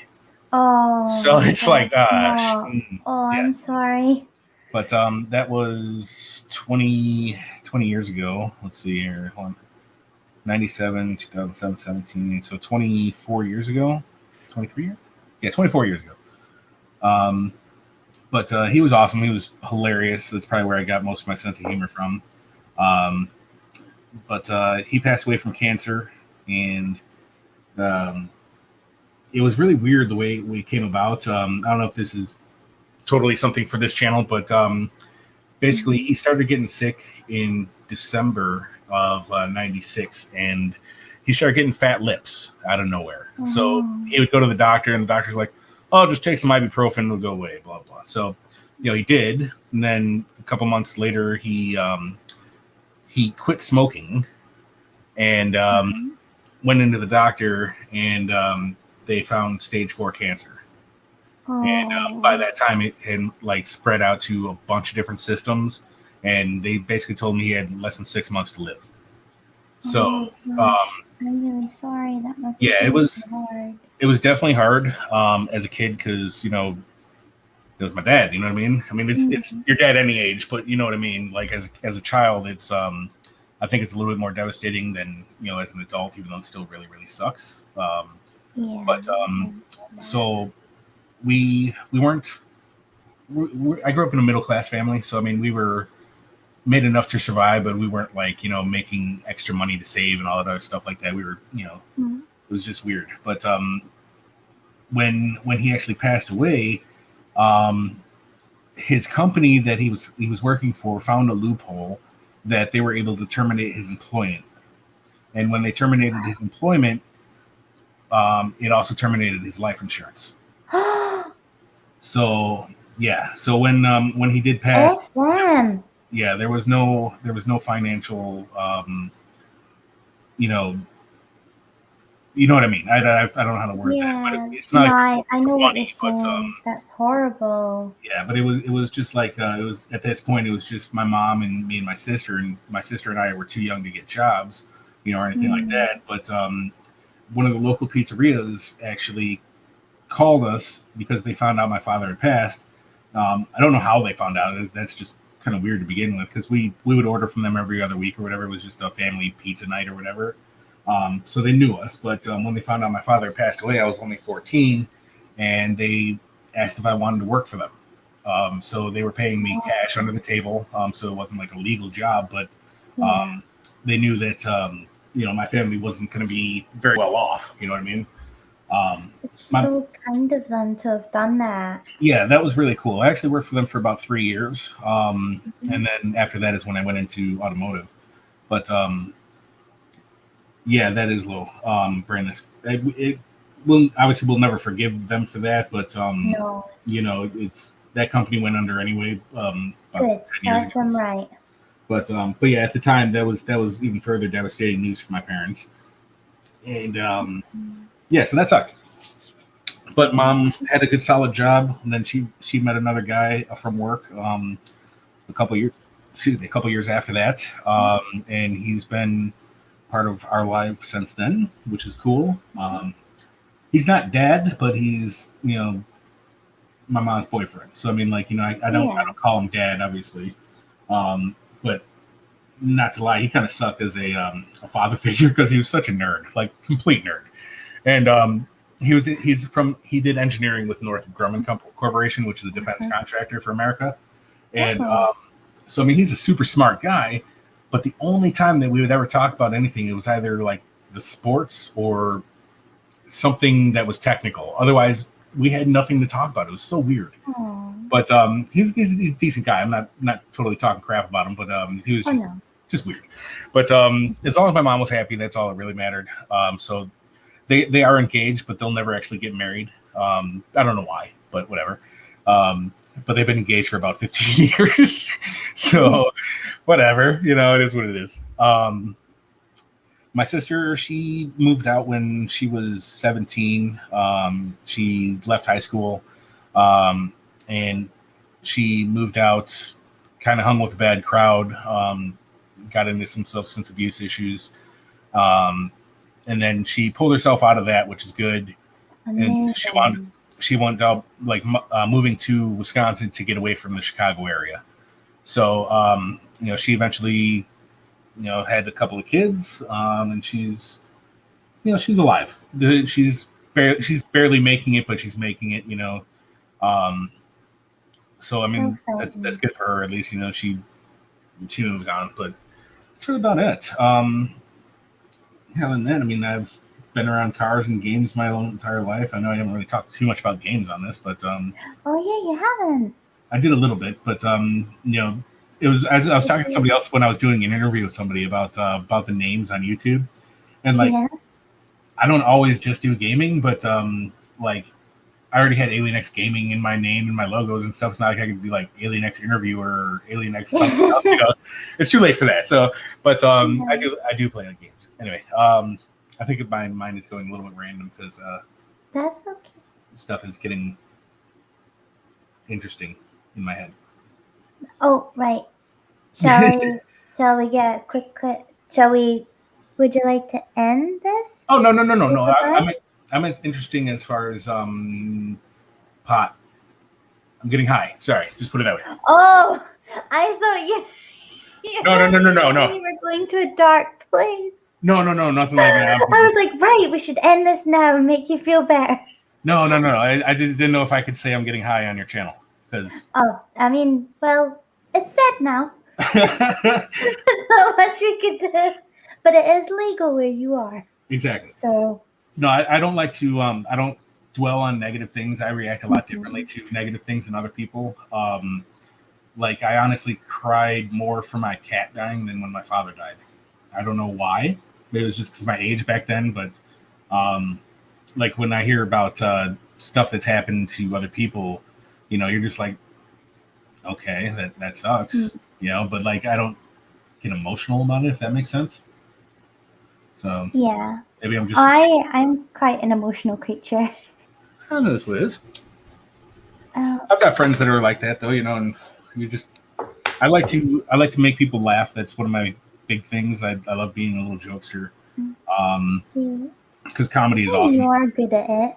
Oh, so it's like, I'm sorry. But that was 20 years ago. Let's see here. Hold on. 97, 2007, 17. So 24 years ago. 23 years? Yeah, 24 years ago. But he was awesome. He was hilarious. That's probably where I got most of my sense of humor from. But he passed away from cancer, and it was really weird the way it came about. I don't know if this is totally something for this channel, but basically he started getting sick in December of 96, and he started getting fat lips out of nowhere. So he would go to the doctor, and the doctor's like, "Oh, just take some ibuprofen, it'll go away," blah blah. So he did, and then a couple months later he he quit smoking and went into the doctor, and they found stage 4 cancer. And by that time, it had like spread out to a bunch of different systems, and they basically told me he had less than 6 months to live. So, I'm really sorry. That must yeah, be it was hard. it was definitely hard as a kid because it was my dad. You know what I mean? I mean, it's your dad any age, but you know what I mean. Like as a child, it's I think it's a little bit more devastating than as an adult, even though it still really really sucks. Yeah. But so we weren't. I grew up in a middle class family, so I mean we were made enough to survive, but we weren't like making extra money to save and all that other stuff like that. We were it was just weird. But when he actually passed away, his company that he was working for found a loophole that they were able to terminate his employment. And when they terminated his employment, it also terminated his life insurance. So yeah, so when he did pass, yeah, there was no financial, you know what I mean. I don't know how to word that, but it's not. I know what you're saying. That's horrible. Yeah, but it was just like it was at this point. It was just my mom and me and my sister, and my sister and I were too young to get jobs, or anything like that. But one of the local pizzerias actually called us because they found out my father had passed. I don't know how they found out. That's just kind of weird to begin with, because we would order from them every other week or whatever. It was just a family pizza night or whatever. So they knew us, but when they found out my father passed away, I was only 14, and they asked if I wanted to work for them. So they were paying me cash under the table, so it wasn't like a legal job, but they knew that my family wasn't going to be very well off. You know what I mean? It's so kind of them to have done that. Yeah, that was really cool. I actually worked for them for about 3 years, and then after that is when I went into automotive. But yeah, that is low. Brandon, it will obviously we'll never forgive them for that, but No. It's that company went under anyway. Good, serves them right. But yeah, at the time that was even further devastating news for my parents, and yeah, so that sucked. But mom had a good solid job, and then she met another guy from work a couple years after that, and he's been part of our life since then, which is cool. He's not dad, but he's my mom's boyfriend. So I mean, like I don't call him dad, obviously, but not to lie, he kind of sucked as a father figure because he was such a nerd, like complete nerd, and he did engineering with Northrop Grumman Corporation, which is a defense contractor for America, and so I mean he's a super smart guy. But the only time that we would ever talk about anything, it was either like the sports or something that was technical. Otherwise, we had nothing to talk about. It was so weird. Aww. But he's a decent guy. I'm not totally talking crap about him, but he was just weird. But as long as my mom was happy, that's all that really mattered. So they are engaged, but they'll never actually get married. I don't know why, but whatever. But they've been engaged for about 15 years. So whatever, it is what it is. My sister, she moved out when she was 17. She left high school, and she moved out, kind of hung with a bad crowd, got into some substance abuse issues. And then she pulled herself out of that, which is good. Amazing. And she wanted out, like moving to Wisconsin to get away from the Chicago area. So, she eventually, had a couple of kids, and she's alive. She's barely making it, but she's making it, So, I mean, that's good for her. At least, she moves on, but that's really about it. Other than that, I mean, I've been around cars and games my whole entire life. I know I haven't really talked too much about games on this, but oh yeah, you haven't. I did a little bit, but it was I was talking to somebody else when I was doing an interview with somebody about the names on YouTube, and like I don't always just do gaming, but like I already had Alien X Gaming in my name and my logos and stuff. It's not like I could be like Alien X Interviewer or Alien X something else. It's too late for that. So, but I do play on games anyway. I think my mind is going a little bit random because that's okay. Stuff is getting interesting in my head. Oh, right. Shall we get a quick? Would you like to end this? Oh no! I meant interesting as far as pot. I'm getting high. Sorry, just put it that way. Oh, I thought you. No. You were going to a dark place. No, nothing like that. I was like, right, we should end this now and make you feel better. No. I just didn't know if I could say I'm getting high on your channel because. Oh, I mean, well, it's said now. There's not much we could do, but it is legal where you are. Exactly. So. No, I don't like to. I don't dwell on negative things. I react a lot differently to negative things than other people. Like I honestly cried more for my cat dying than when my father died. I don't know why. Maybe it was just because of my age back then, but like when I hear about stuff that's happened to other people, you're just like, okay, that sucks, but like I don't get emotional about it, if that makes sense. So yeah, maybe I'm just I'm quite an emotional creature. I don't know this what it is. I've got friends that are like that though, and you just I like to make people laugh. That's one of my big things. I love being a little jokester. Because comedy is awesome. You are good at it.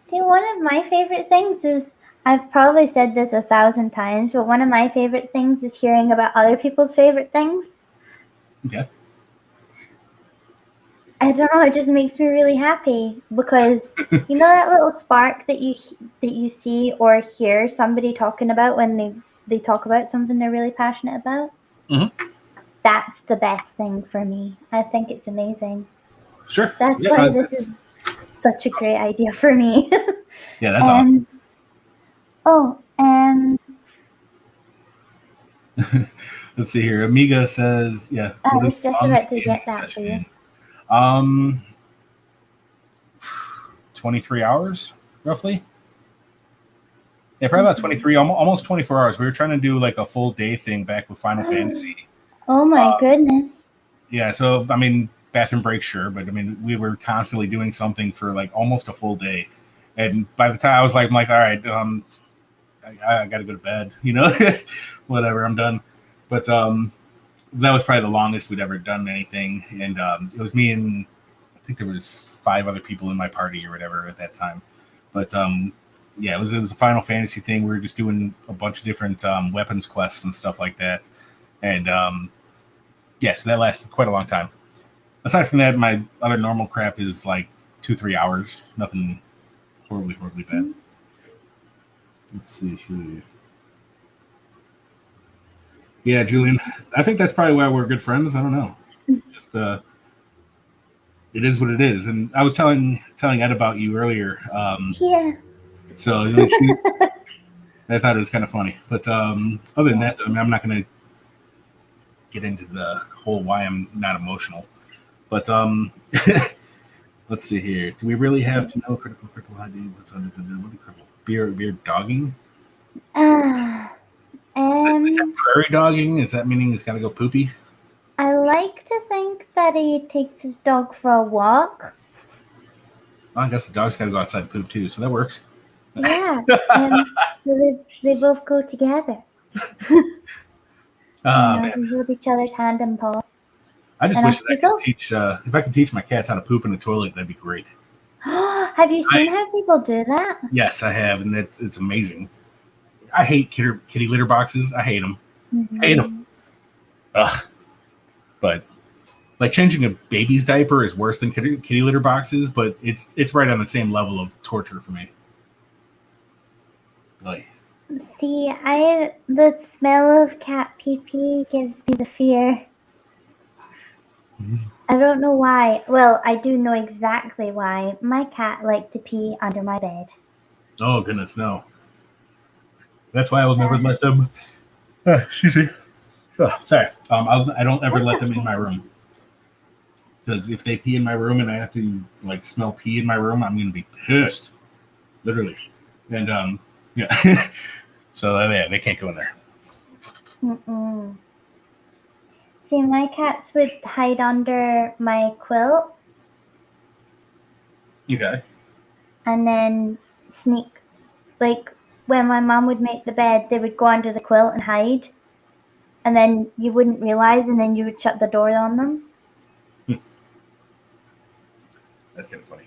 See, one of my favorite things is, I've probably said this 1,000 times, but one of my favorite things is hearing about other people's favorite things. Okay. I don't know, it just makes me really happy because you know that little spark that you see or hear somebody talking about when they talk about something they're really passionate about? Mm-hmm. That's the best thing for me. I think it's amazing. Sure. That's why this is such a great idea for me. Yeah, that's awesome. Let's see here. Amiga says, yeah. I was just about to get that for you. 23 hours, roughly. Yeah, probably about 23, almost 24 hours. We were trying to do like a full day thing back with Final Fantasy. Oh my goodness. Yeah, so I mean, bathroom break, sure, but I mean, we were constantly doing something for like almost a full day. And by the time I was like, all right, I got to go to bed, whatever, I'm done. But that was probably the longest we'd ever done anything. And it was me and I think there was 5 other people in my party or whatever at that time. But yeah, it was a Final Fantasy thing. We were just doing a bunch of different weapons quests and stuff like that. And yeah, so that lasted quite a long time. Aside from that, my other normal crap is like 2-3 hours. Nothing horribly bad. Let's see here. Yeah, Julian, I think that's probably why we're good friends. I don't know. Just it is what it is. And I was telling Ed about you earlier. Yeah. So I thought it was kind of funny. But other than that, I mean, I'm not going to get into the whole why I'm not emotional. But let's see here. Do we really have to know critical ID? What's under the critical beer dogging? Is that prairie dogging? Is that meaning he's got to go poopy? I like to think that he takes his dog for a walk. Well, I guess the dog's got to go outside and poop too, so that works. Yeah, they both go together. They hold each other's hand and paw. I just wish that I could teach. If I could teach my cats how to poop in the toilet, that'd be great. Have you seen how people do that? Yes, I have, and it's amazing. I hate kitty litter boxes. I hate them. Mm-hmm. Hate them. Ugh. But like changing a baby's diaper is worse than kitty litter boxes, but it's right on the same level of torture for me. Like. See, the smell of cat pee-pee gives me the fear. Mm-hmm. I don't know why. Well, I do know exactly why. My cat liked to pee under my bed. Oh goodness, no. That's why I will never let them. Excuse me. Oh, sorry. I don't ever let them in my room. Because if they pee in my room and I have to like smell pee in my room, I'm gonna be pissed. literally. And yeah, so they can't go in there. Mm-mm. See, my cats would hide under my quilt Okay. and then sneak. Like when my mom would make the bed, they would go under the quilt and hide, and then you wouldn't realize, and then you would shut the door on them. That's kind of funny.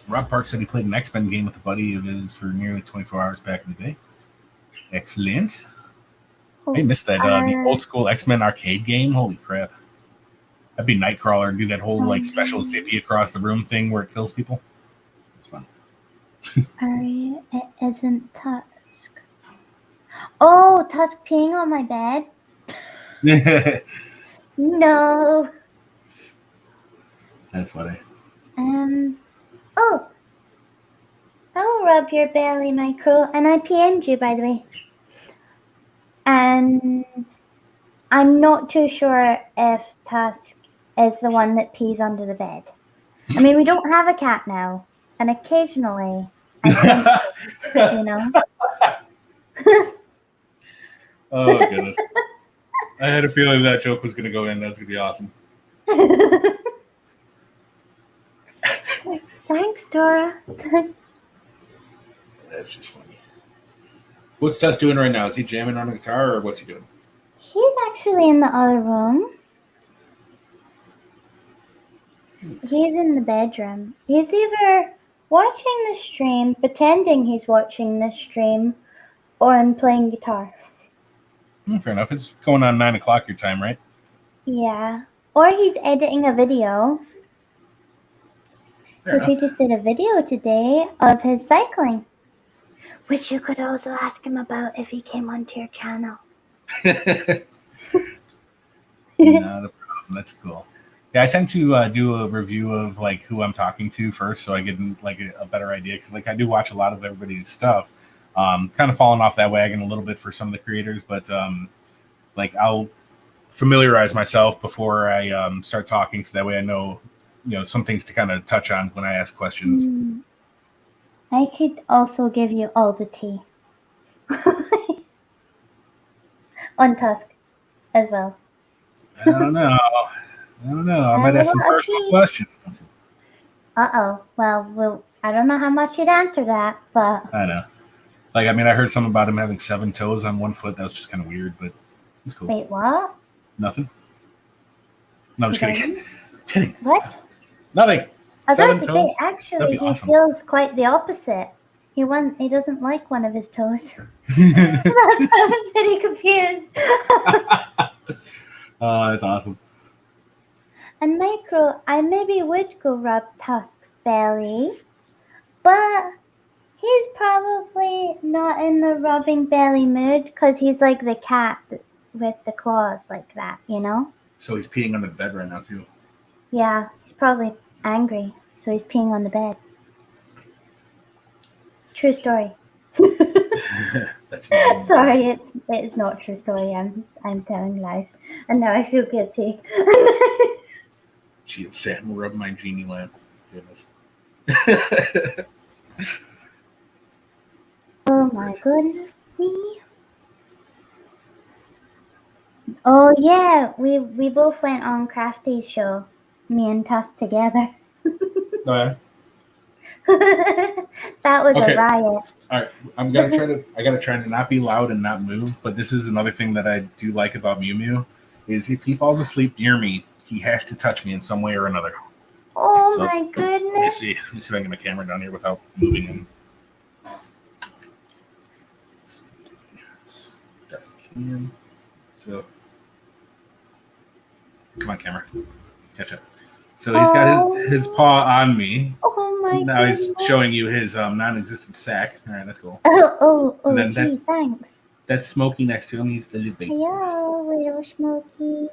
Rob Park said he played an X-Men game with a buddy of his for nearly 24 hours back in the day. Excellent. I missed that the old school X-Men arcade game. Holy crap! That'd be Nightcrawler and do that whole like special zippy across the room thing where it kills people. It's fun. Ari, it isn't Tusk. Oh, Tusk peeing on my bed? No. That's funny. Oh. I'll rub your belly, Michael. And I PM'd you, by the way. And I'm not too sure if Tusk is the one that pees under the bed. I mean, we don't have a cat now. And occasionally, I think, you know. Oh, goodness. I had a feeling that joke was going to go in. That was going to be awesome. Thanks, Dora. That's just funny. What's Tess doing right now? Is he jamming on a guitar or what's he doing? He's actually in the other room. He's in the bedroom. He's either watching the stream, pretending he's watching the stream, or I'm playing guitar. Fair enough. It's going on 9 o'clock your time, right? Yeah. Or he's editing a video. Because he just did a video today of his cycling. Which you could also ask him about if he came onto your channel. Not a problem. That's cool. Yeah, I tend to do a review of like who I'm talking to first, so I get like a better idea. Because like I do watch a lot of everybody's stuff. Kind of falling off that wagon a little bit for some of the creators, but like I'll familiarize myself before I start talking, so that way I know some things to kind of touch on when I ask questions. I could also give you all the tea on Tusk as well. I don't know. I might ask some personal questions. Uh-oh. Well, I don't know how much you'd answer that, but I know. Like, I mean, I heard something about him having 7 toes on one foot. That was just kind of weird, but it's cool. Wait, what? Nothing. No, I'm just kidding. Kidding. What? Nothing. I was about to say, actually, he feels quite the opposite. He doesn't like one of his toes. That's why I was pretty confused. Oh, that's awesome. And Micro, I maybe would go rub Tusk's belly, but he's probably not in the rubbing belly mood because he's like the cat with the claws like that, you know? So he's peeing under the bed right now, too. Yeah, he's probably angry, so he's peeing on the bed. True story. That's sorry, it's not true story. I'm telling lies, and now I feel guilty. Gee, Sam will rub my genie lamp. Goodness. Oh my goodness me. Oh yeah, we both went on Crafty's show, me and Tuss together. Oh yeah. That was a riot. All right, I gotta try to not be loud and not move. But this is another thing that I do like about Mew Mew, is if he falls asleep near me, he has to touch me in some way or another. Oh so, my goodness! Let me see if I can get my camera down here without moving him. So, come on, camera, catch up. So he's got his paw on me. Oh my! Now goodness. He's showing you his non-existent sack. All right, that's cool. Oh! And then gee, thanks. That's Smokey next to him. He's the little baby. Hello, little Smokey.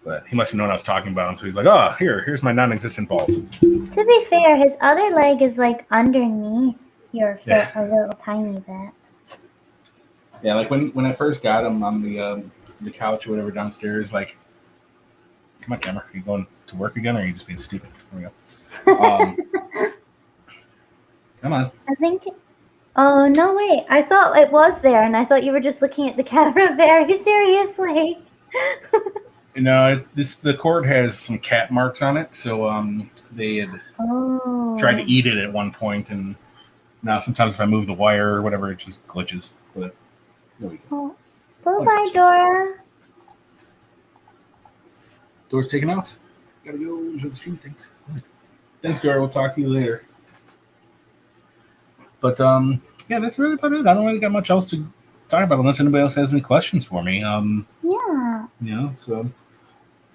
But he must have known I was talking about him, so he's like, "Oh, here's my non-existent balls." To be fair, his other leg is like underneath your foot a little tiny bit. Yeah, like when I first got him on the couch or whatever downstairs, like Come on, camera. Are you going to work again, or are you just being stupid? There we go. Come on. I think. Oh no! Wait, I thought it was there, and I thought you were just looking at the camera very seriously. No, the cord has some cat marks on it, so they had tried to eat it at one point, and now sometimes if I move the wire or whatever, it just glitches. But there we go. Bye, Dora. Door's taken off. Gotta go into the stream. Thanks. Thanks, Dora. We'll talk to you later. But yeah, that's really about it. I don't really got much else to talk about unless anybody else has any questions for me. Yeah. You know, so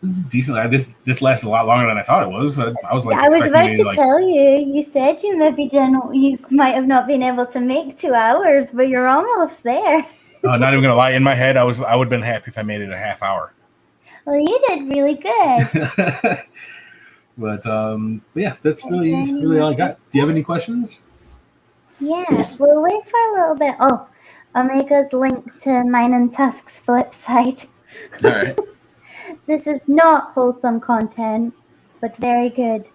this is decent. This lasted a lot longer than I thought it was. I was like, I was about to tell you. You said you might have not been able to make 2 hours, but you're almost there. Not even gonna lie. In my head, I would have been happy if I made it a half hour. Well, you did really good. But yeah, that's really all I got. Do you have any questions? Yeah, we'll wait for a little bit. Oh, Omega's link to mine and Tusk's flip side. All right. This is not wholesome content, but very good.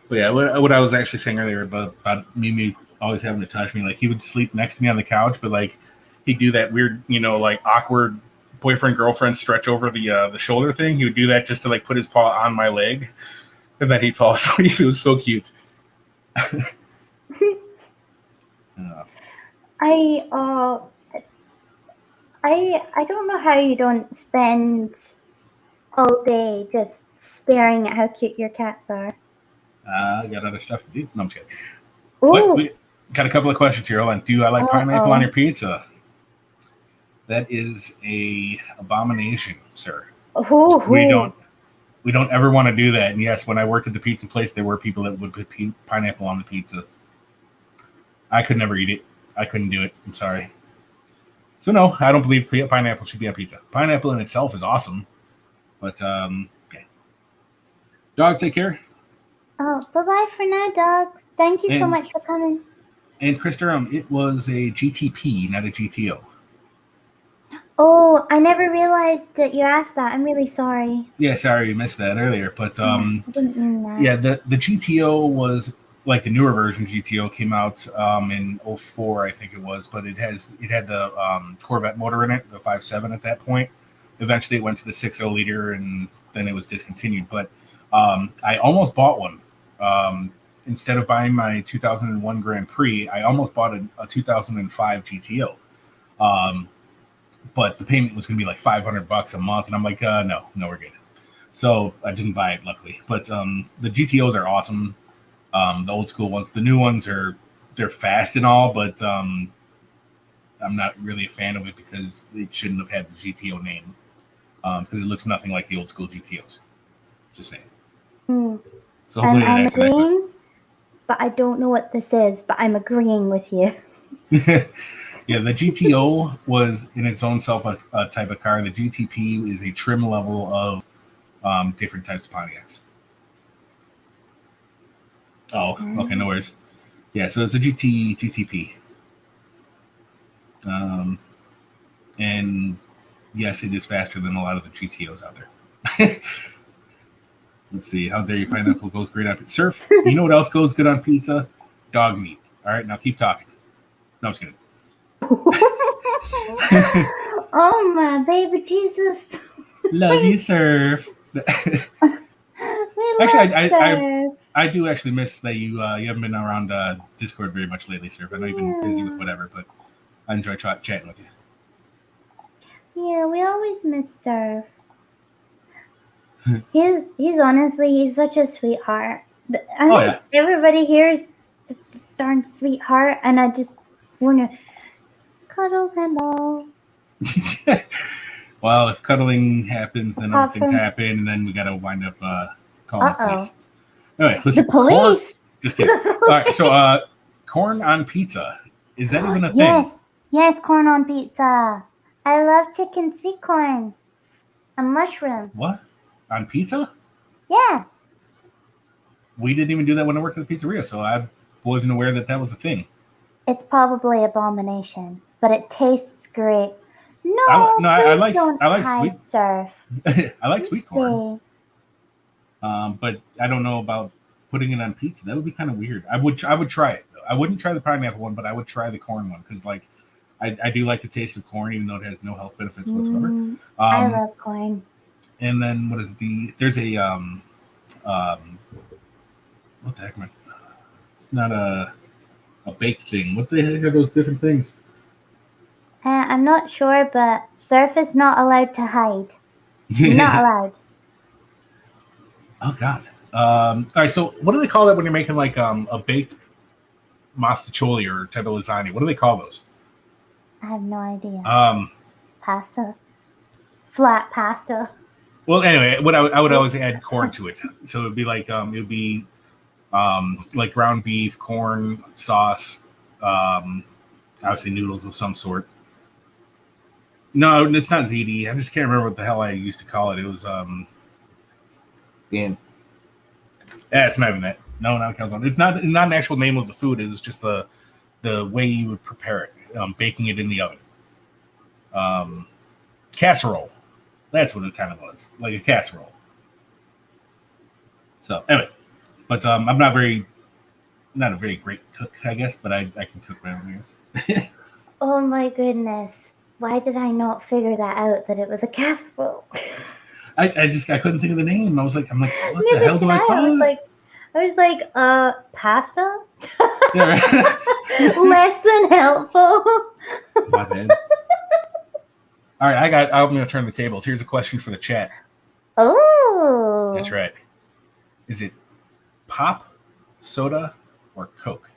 But yeah, what I was actually saying earlier about me always having to touch me, like he would sleep next to me on the couch, but like he'd do that weird, like awkward boyfriend girlfriend stretch over the shoulder thing. He would do that just to like put his paw on my leg, and then he'd fall asleep. It was so cute. I don't know how you don't spend all day just staring at how cute your cats are. I got other stuff to do. No, I'm just kidding. But we got a couple of questions here. Hold on. Do I like pineapple on your pizza? That is a abomination, sir. We don't ever want to do that. And yes, when I worked at the pizza place, there were people that would put pineapple on the pizza. I could never eat it. I couldn't do it. I'm sorry. So no, I don't believe pineapple should be on pizza. Pineapple in itself is awesome, but okay. Dog, take care. Oh, bye-bye for now, dog. Thank you so much for coming. And Chris Durham, it was a GTP, not a GTO. Oh, I never realized that you asked that. I'm really sorry. Yeah, sorry you missed that earlier. But I didn't mean that. Yeah, the GTO was like the newer version. GTO came out in 2004, I think it was, but it had the Corvette motor in it, the 5.7 at that point. Eventually it went to the 6.0 liter, and then it was discontinued. But I almost bought one. Instead of buying my 2001 Grand Prix, I almost bought a 2005 GTO. But the payment was going to be like $500 a month, and I'm like, no, we're good. So I didn't buy it, luckily. But the GTOs are awesome. The old school ones, the new ones they're fast and all, but I'm not really a fan of it because it shouldn't have had the GTO name because it looks nothing like the old school GTOs. Just saying. So hopefully I'm agreeing, but I don't know what this is, but I'm agreeing with you. Yeah, the GTO was in its own self a type of car. The GTP is a trim level of different types of Pontiacs. Oh, okay, no worries. Yeah, so it's a GTP. And yes, it is faster than a lot of the GTOs out there. Let's see. How dare you? Pineapple goes great on pizza. Surf. You know what else goes good on pizza? Dog meat. All right, now keep talking. No, I'm just kidding. Oh, my baby Jesus. Love you, Surf. Actually, I do actually miss that you haven't been around Discord very much lately, Surf. I know you've been busy with whatever, but I enjoy chatting with you. Yeah, we always miss Surf. He's honestly such a sweetheart. I think everybody here is a darn sweetheart, and I just want to cuddle them all. Well, if cuddling happens, then other things happen, and then we got to wind up calling the police. Anyway, listen. The police? Corn, just kidding. All right, so corn on pizza. Is that even a thing? Yes, corn on pizza. I love chicken sweet corn and mushroom. What? On pizza? Yeah. We didn't even do that when I worked at the pizzeria, so I wasn't aware that was a thing. It's probably abomination, but it tastes great. No, I please don't like hide sweet. surf. I like You sweet corn. stay. But I don't know about putting it on pizza. That would be kind of weird. I would try it. I wouldn't try the pineapple one, but I would try the corn one because like I do like the taste of corn, even though it has no health benefits whatsoever. I Um, love corn. and then what is there's a what the heck am I? It's not a baked thing. What the heck are those different things? I'm not sure, but surf is not allowed to hide. Not allowed. Oh God. All right. So what do they call that when you're making like a baked mostaccioli or type of lasagna? What do they call those? I have no idea. Um, Pasta. Flat pasta. well, anyway, what I would always add corn to it, so it'd be like like ground beef, corn sauce, obviously noodles of some sort. No, it's not ZD. I just can't remember what the hell I used to call it. It was damn. Yeah, it's not even that. No, not calzone. It's not an actual name of the food. It was just the way you would prepare it, baking it in the oven. Casserole. That's what it kind of was, like a casserole. So anyway, but I'm not a very great cook, I guess, but I can cook my own meals. Oh my goodness. Why did I not figure that out that it was a casserole? I couldn't think of the name. I'm like, what the Neither hell do can I I. call it? I was like, pasta? Yeah, right. Less than helpful. My bad. All right, I'm going to turn the tables. Here's a question for the chat. Oh. That's right. Is it pop, soda, or Coke?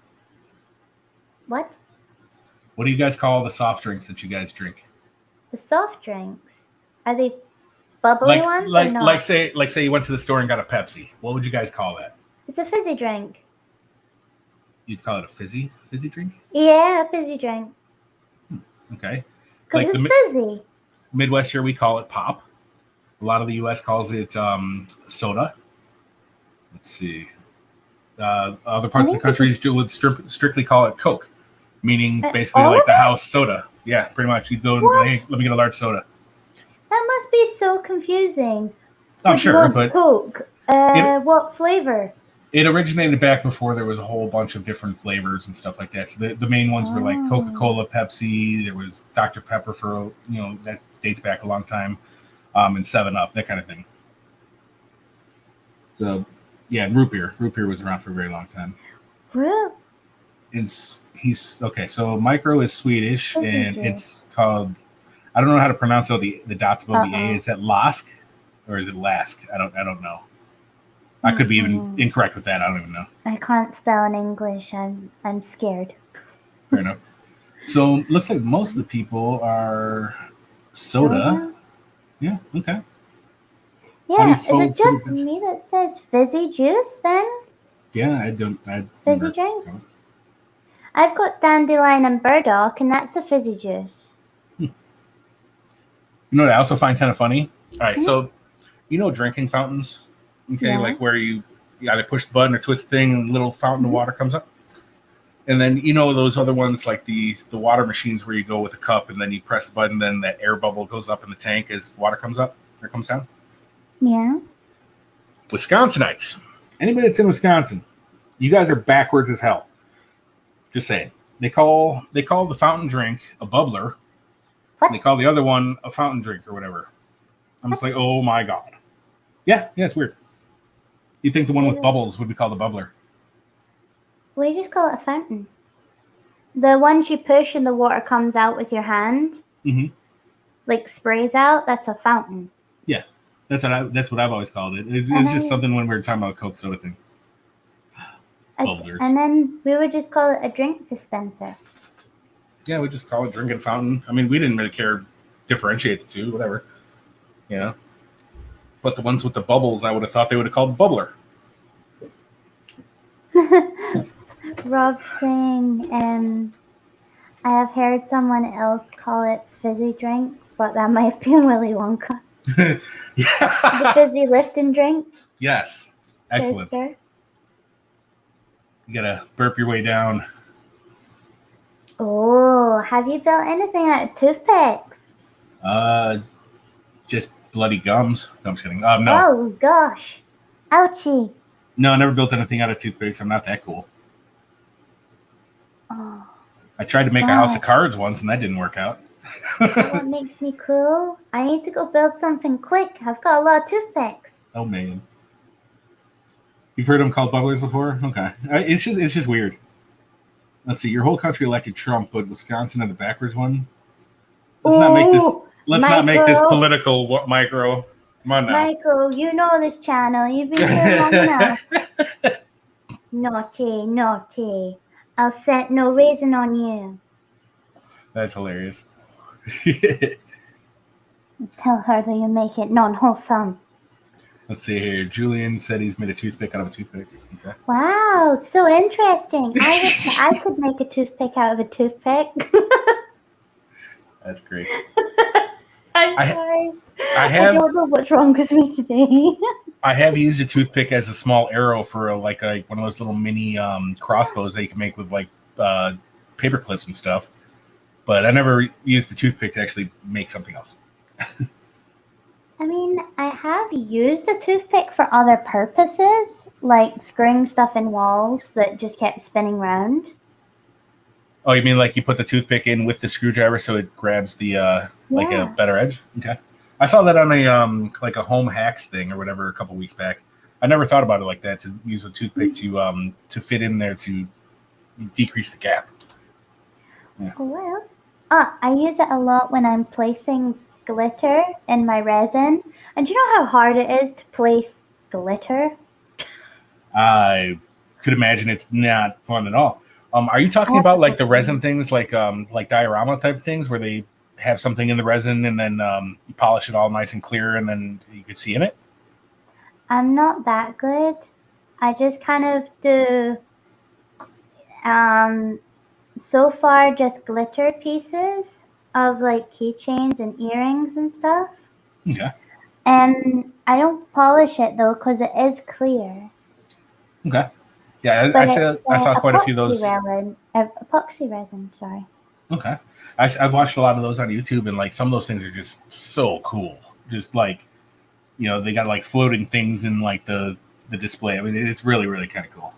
What? What do you guys call the soft drinks that you guys drink? The soft drinks. Are they bubbly ones or not? Like say you went to the store and got a Pepsi. What would you guys call that? It's a fizzy drink. You'd call it a fizzy drink? Yeah, a fizzy drink. Okay. Because it's fizzy. Midwest here we call it pop. A lot of the U.S. calls it soda. Let's see. Other parts of the country would strictly call it Coke, meaning basically like the house soda. Yeah, pretty much. You'd go, hey, let me get a large soda. That must be so confusing. I'm sure, but Coke. What flavor? It originated back before there was a whole bunch of different flavors and stuff like that. So the main ones were like Coca-Cola, Pepsi. There was Dr. Pepper for, that dates back a long time, and 7-Up, that kind of thing. So, yeah, root beer. Root beer was around for a very long time. He's okay. So micro is Swedish, and it's called. I don't know how to pronounce all the dots above the A. Is that Lask or is it Lask? I don't know. I could be even incorrect with that. I don't even know. I can't spell in English. I'm scared. Fair enough. So looks like most of the people are soda. Yeah. Okay. Yeah. Is it just me that says fizzy juice then? Yeah, I don't. Fizzy drink. I've got dandelion and burdock, and that's a fizzy juice. You know what I also find kind of funny? All right, so drinking fountains. Okay, like where you either push the button or twist the thing and a little fountain of water comes up. And then those other ones like the water machines where you go with a cup and then you press the button, then that air bubble goes up in the tank as water comes up or comes down. Yeah. Wisconsinites. Anybody that's in Wisconsin, you guys are backwards as hell. Just saying. They call the fountain drink a bubbler. What? They call the other one a fountain drink or whatever. I'm just like, oh my God. Yeah, it's weird. You think the one with bubbles would be called a bubbler? We just call it a fountain. The ones you push and the water comes out with your hand, like sprays out, that's a fountain. Yeah, that's what I've always called it. It's just something when we were talking about Coke soda thing. Bubblers. And then we would just call it a drink dispenser. Yeah, we just call it drinking fountain. I mean, we didn't really differentiate the two, whatever. But the ones with the bubbles, I would have thought they would have called bubbler. Rob saying, I have heard someone else call it fizzy drink, but that might have been Willy Wonka. Yeah. The fizzy lifting drink. Yes. Excellent. You gotta burp your way down. Oh, have you built anything out of toothpicks? Just bloody gums. No, I'm just kidding. No. Oh gosh, ouchie. No, I never built anything out of toothpicks. I'm not that cool. Oh, I tried to make a house of cards once, and that didn't work out. What makes me cool? I need to go build something quick. I've got a lot of toothpicks. Oh man, you've heard them called bubblers before? Okay, it's just weird. Let's see. Your whole country elected Trump, but Wisconsin had the backwards one. Let's not make this political, Micro. Come on now. Michael, you know this channel. You've been here long enough. Naughty. I'll set no reason on you. That's hilarious. Tell her that you make it non-wholesome. Let's see here. Julian said he's made a toothpick out of a toothpick. Okay. Wow, so interesting. I could make a toothpick out of a toothpick. That's great. I'm sorry. I don't know what's wrong with me today. I have used a toothpick as a small arrow for like one of those little mini crossbows that you can make with like paper clips and stuff. But I never used the toothpick to actually make something else. I mean, I have used a toothpick for other purposes, like screwing stuff in walls that just kept spinning round. Oh, you mean like you put the toothpick in with the screwdriver so it grabs the like a better edge? Okay. I saw that on a like a home hacks thing or whatever a couple weeks back. I never thought about it like that, to use a toothpick to fit in there to decrease the gap. Yeah. What else? I use it a lot when I'm placing glitter in my resin. And do you know how hard it is to place glitter? I could imagine it's not fun at all. Are you talking about like the resin things, like diorama type things, where they have something in the resin and then you polish it all nice and clear and then you could see in it? I'm not that good. I just kind of do so far just glitter pieces of like keychains and earrings and stuff. Okay. And I don't polish it though because it is clear. Okay. Yeah, I saw quite a few of those. Epoxy resin, sorry. Okay. I've watched a lot of those on YouTube, and like some of those things are just so cool. Just like, you know, they got like floating things in like the display. I mean, it's really, really kind of cool.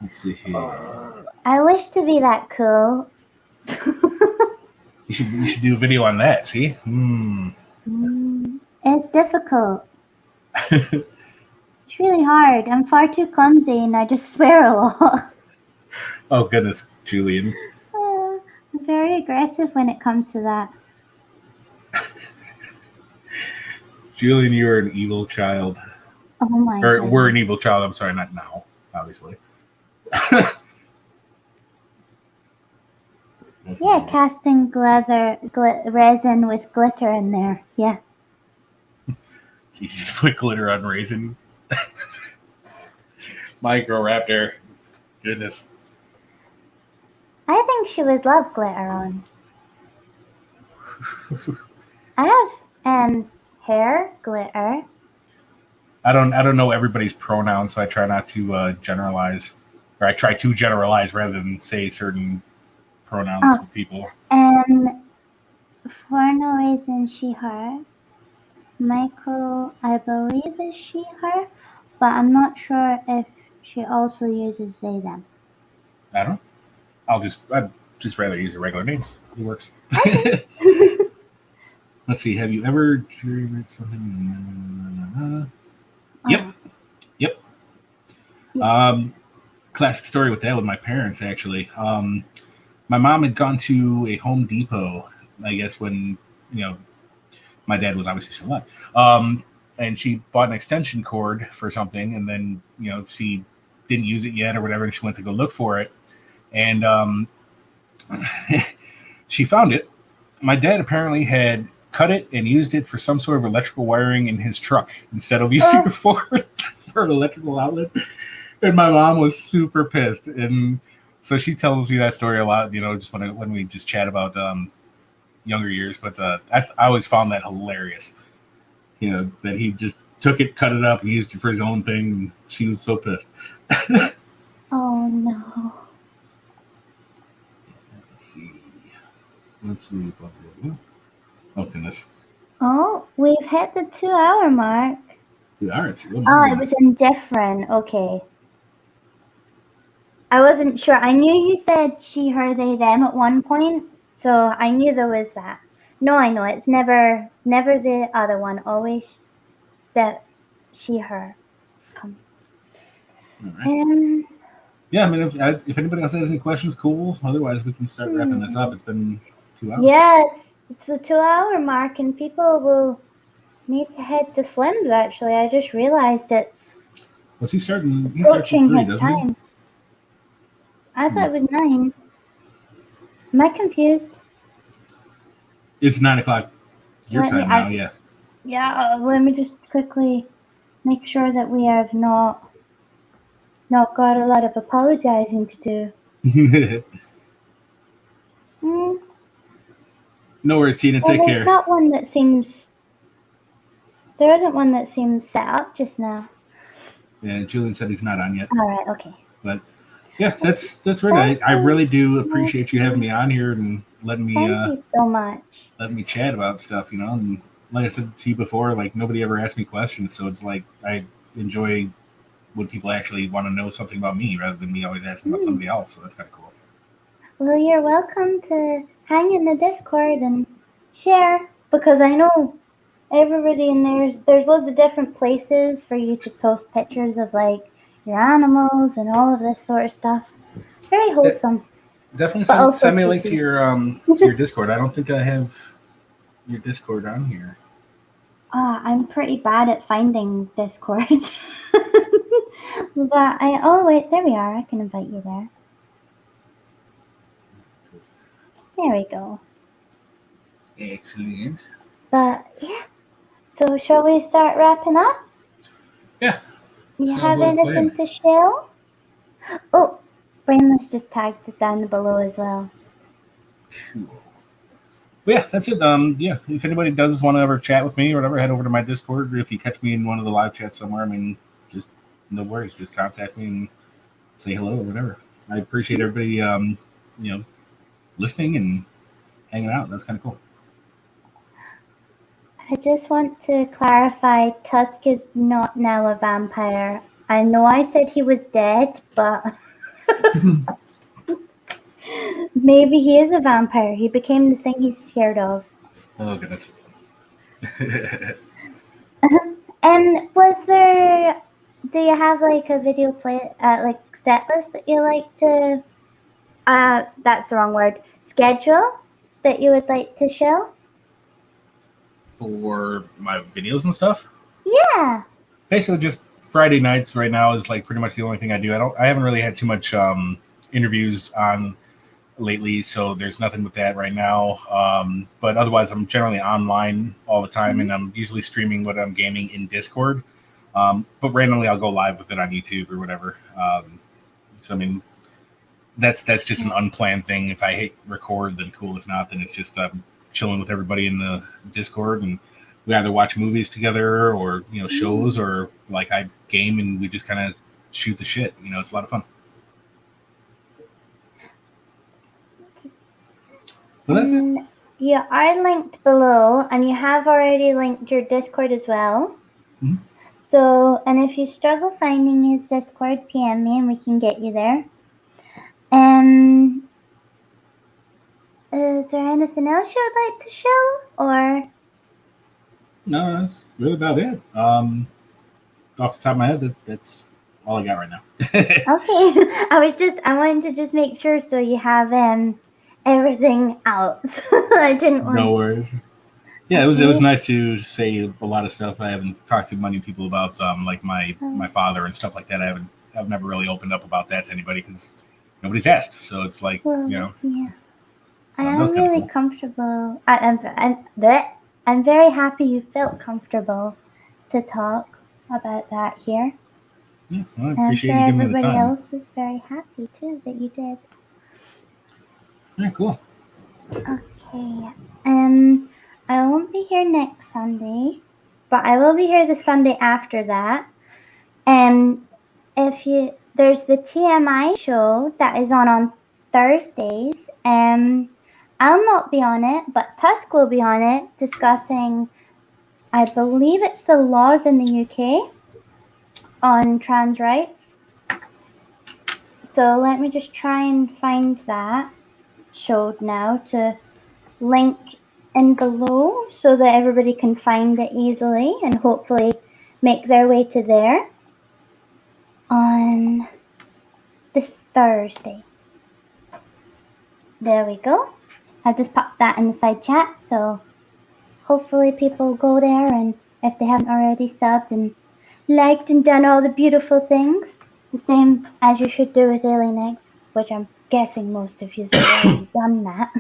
Let's see here. I wish to be that cool. You should do a video on that. See? It's difficult. It's really hard. I'm far too clumsy, and I just swear a lot. Oh goodness, Julian. I'm very aggressive when it comes to that. Julian, you're an evil child. Oh my Or God. we're an evil child. I'm sorry, not now, obviously. Yeah, casting resin with glitter in there. Yeah. It's easy to put glitter on raisin. Micro Raptor. Goodness. I think she would love glitter on. I have hair glitter. I don't know everybody's pronouns, so I try not to generalize, or I try to generalize rather than say certain pronouns for people. And for no reason, she, her. Michael, I believe is she, her, but I'm not sure if she also uses they, them. I don't know. I'd just rather use the regular names. It works. Okay. Let's see. Have you ever jury-rigged something? Yep. Classic story with that with my parents, actually. My mom had gone to a Home Depot, I guess, when, you know, my dad was obviously still alive. And she bought an extension cord for something, and then, you know, she didn't use it yet or whatever, and she went to go look for it. And she found it. My dad apparently had cut it and used it for some sort of electrical wiring in his truck instead of using it for an electrical outlet. And my mom was super pissed. And so she tells me that story a lot, you know, just when we just chat about younger years. But I always found that hilarious, you know, that he just took it, cut it up, and used it for his own thing. And she was so pissed. Oh, no. Let's see. Let's see. Oh, goodness. Oh, we've hit the 2-hour mark. 2 hours. Oh, it was indifferent. Okay. I wasn't sure. I knew you said she, her, they, them at one point, so I knew there was that. No, I know. It's never the other one. Always that she, her. Come. All right. Yeah, I mean, if anybody else has any questions, cool. Otherwise, we can start wrapping this up. It's been 2 hours. Yeah, it's the 2-hour mark, and people will need to head to Slim's. Actually, I just realized it's. What's he starting? He starts at Approaching 3, his doesn't time. I thought it was 9. Am I confused? he? It's 9 o'clock your time now. Yeah. Yeah. Let me just quickly make sure that we have not got a lot of apologizing to do. No worries, Tina. Take care. There's not one that seems. There isn't one that seems set up just now. Yeah, Julian said he's not on yet. All right. Okay. But yeah, that's right. I really do appreciate you having me on here and letting me. Thank you so much. Letting me chat about stuff, And like I said to you before, like nobody ever asked me questions, so it's like I enjoy when people actually want to know something about me rather than me always asking about somebody else. So that's kind of cool. Well, you're welcome to hang in the Discord and share, because I know everybody in there's loads of different places for you to post pictures of like your animals and all of this sort of stuff. Very wholesome. Definitely send me a link to your Discord. I don't think I have your Discord on here. I'm pretty bad at finding Discord. But wait, there we are. I can invite you there. There we go. Excellent. But yeah. So shall we start wrapping up? Yeah. You have anything to share? Oh, Brainless just tagged it down below as well. Cool. But yeah, that's it. Yeah, if anybody does want to ever chat with me or whatever, head over to my Discord. Or if you catch me in one of the live chats somewhere, I mean, just no worries. Just contact me and say hello or whatever. I appreciate everybody, listening and hanging out. That's kind of cool. I just want to clarify, Tusk is not now a vampire. I know I said he was dead, but maybe he is a vampire. He became the thing he's scared of. Oh, goodness. And do you have like a video like set list that you like to, that's the wrong word, schedule that you would like to show? For my videos and stuff? Yeah. Basically just Friday nights right now is like pretty much the only thing I do. I haven't really had too much interviews on lately, so there's nothing with that right now. But otherwise I'm generally online all the time, and I'm usually streaming what I'm gaming in Discord. But randomly I'll go live with it on YouTube or whatever. So I mean that's just an unplanned thing. If I hit record, then cool. If not, then it's just chilling with everybody in the Discord, and we either watch movies together or shows, or like I game and we just kind of shoot the shit. It's a lot of fun. Well, that's it. You are linked below, and you have already linked your Discord as well. Mm-hmm. So, and if you struggle finding his Discord, PM me and we can get you there. Is there anything else you would like to show, or? No, that's really about it. Off the top of my head, that's all I got right now. Okay, I wanted to just make sure so you have everything else. I didn't want. No worries. Yeah, it was nice to say a lot of stuff I haven't talked to many people about, like my father and stuff like that. I've never really opened up about that to anybody because nobody's asked. So it's like, Yeah. So I'm really comfortable. I'm very happy you felt comfortable to talk about that here. Yeah, well, I appreciate you giving me the time. Everybody else is very happy too that you did. Yeah, cool. Okay. I won't be here next Sunday, but I will be here the Sunday after that. There's the TMI show that is on Thursdays. I'll not be on it, but Tusk will be on it discussing, I believe it's the laws in the UK on trans rights. So let me just try and find that showed now to link in below so that everybody can find it easily and hopefully make their way to there on this Thursday. There we go. I just popped that in the side chat, so hopefully people go there, and if they haven't already, subbed and liked and done all the beautiful things, the same as you should do with Alien Eggs, which I'm guessing most of you have already done that.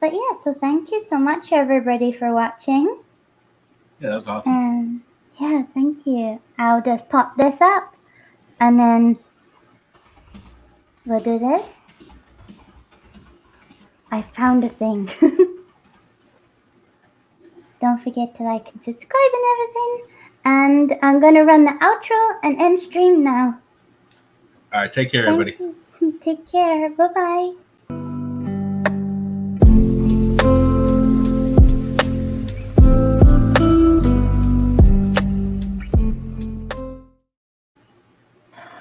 But yeah, so thank you so much everybody for watching. Yeah, that was awesome. Yeah, thank you. I'll just pop this up and then we'll do this. I found a thing. Don't forget to like and subscribe and everything. And I'm going to run the outro and end stream now. All right, take care, everybody. Take care. Bye-bye.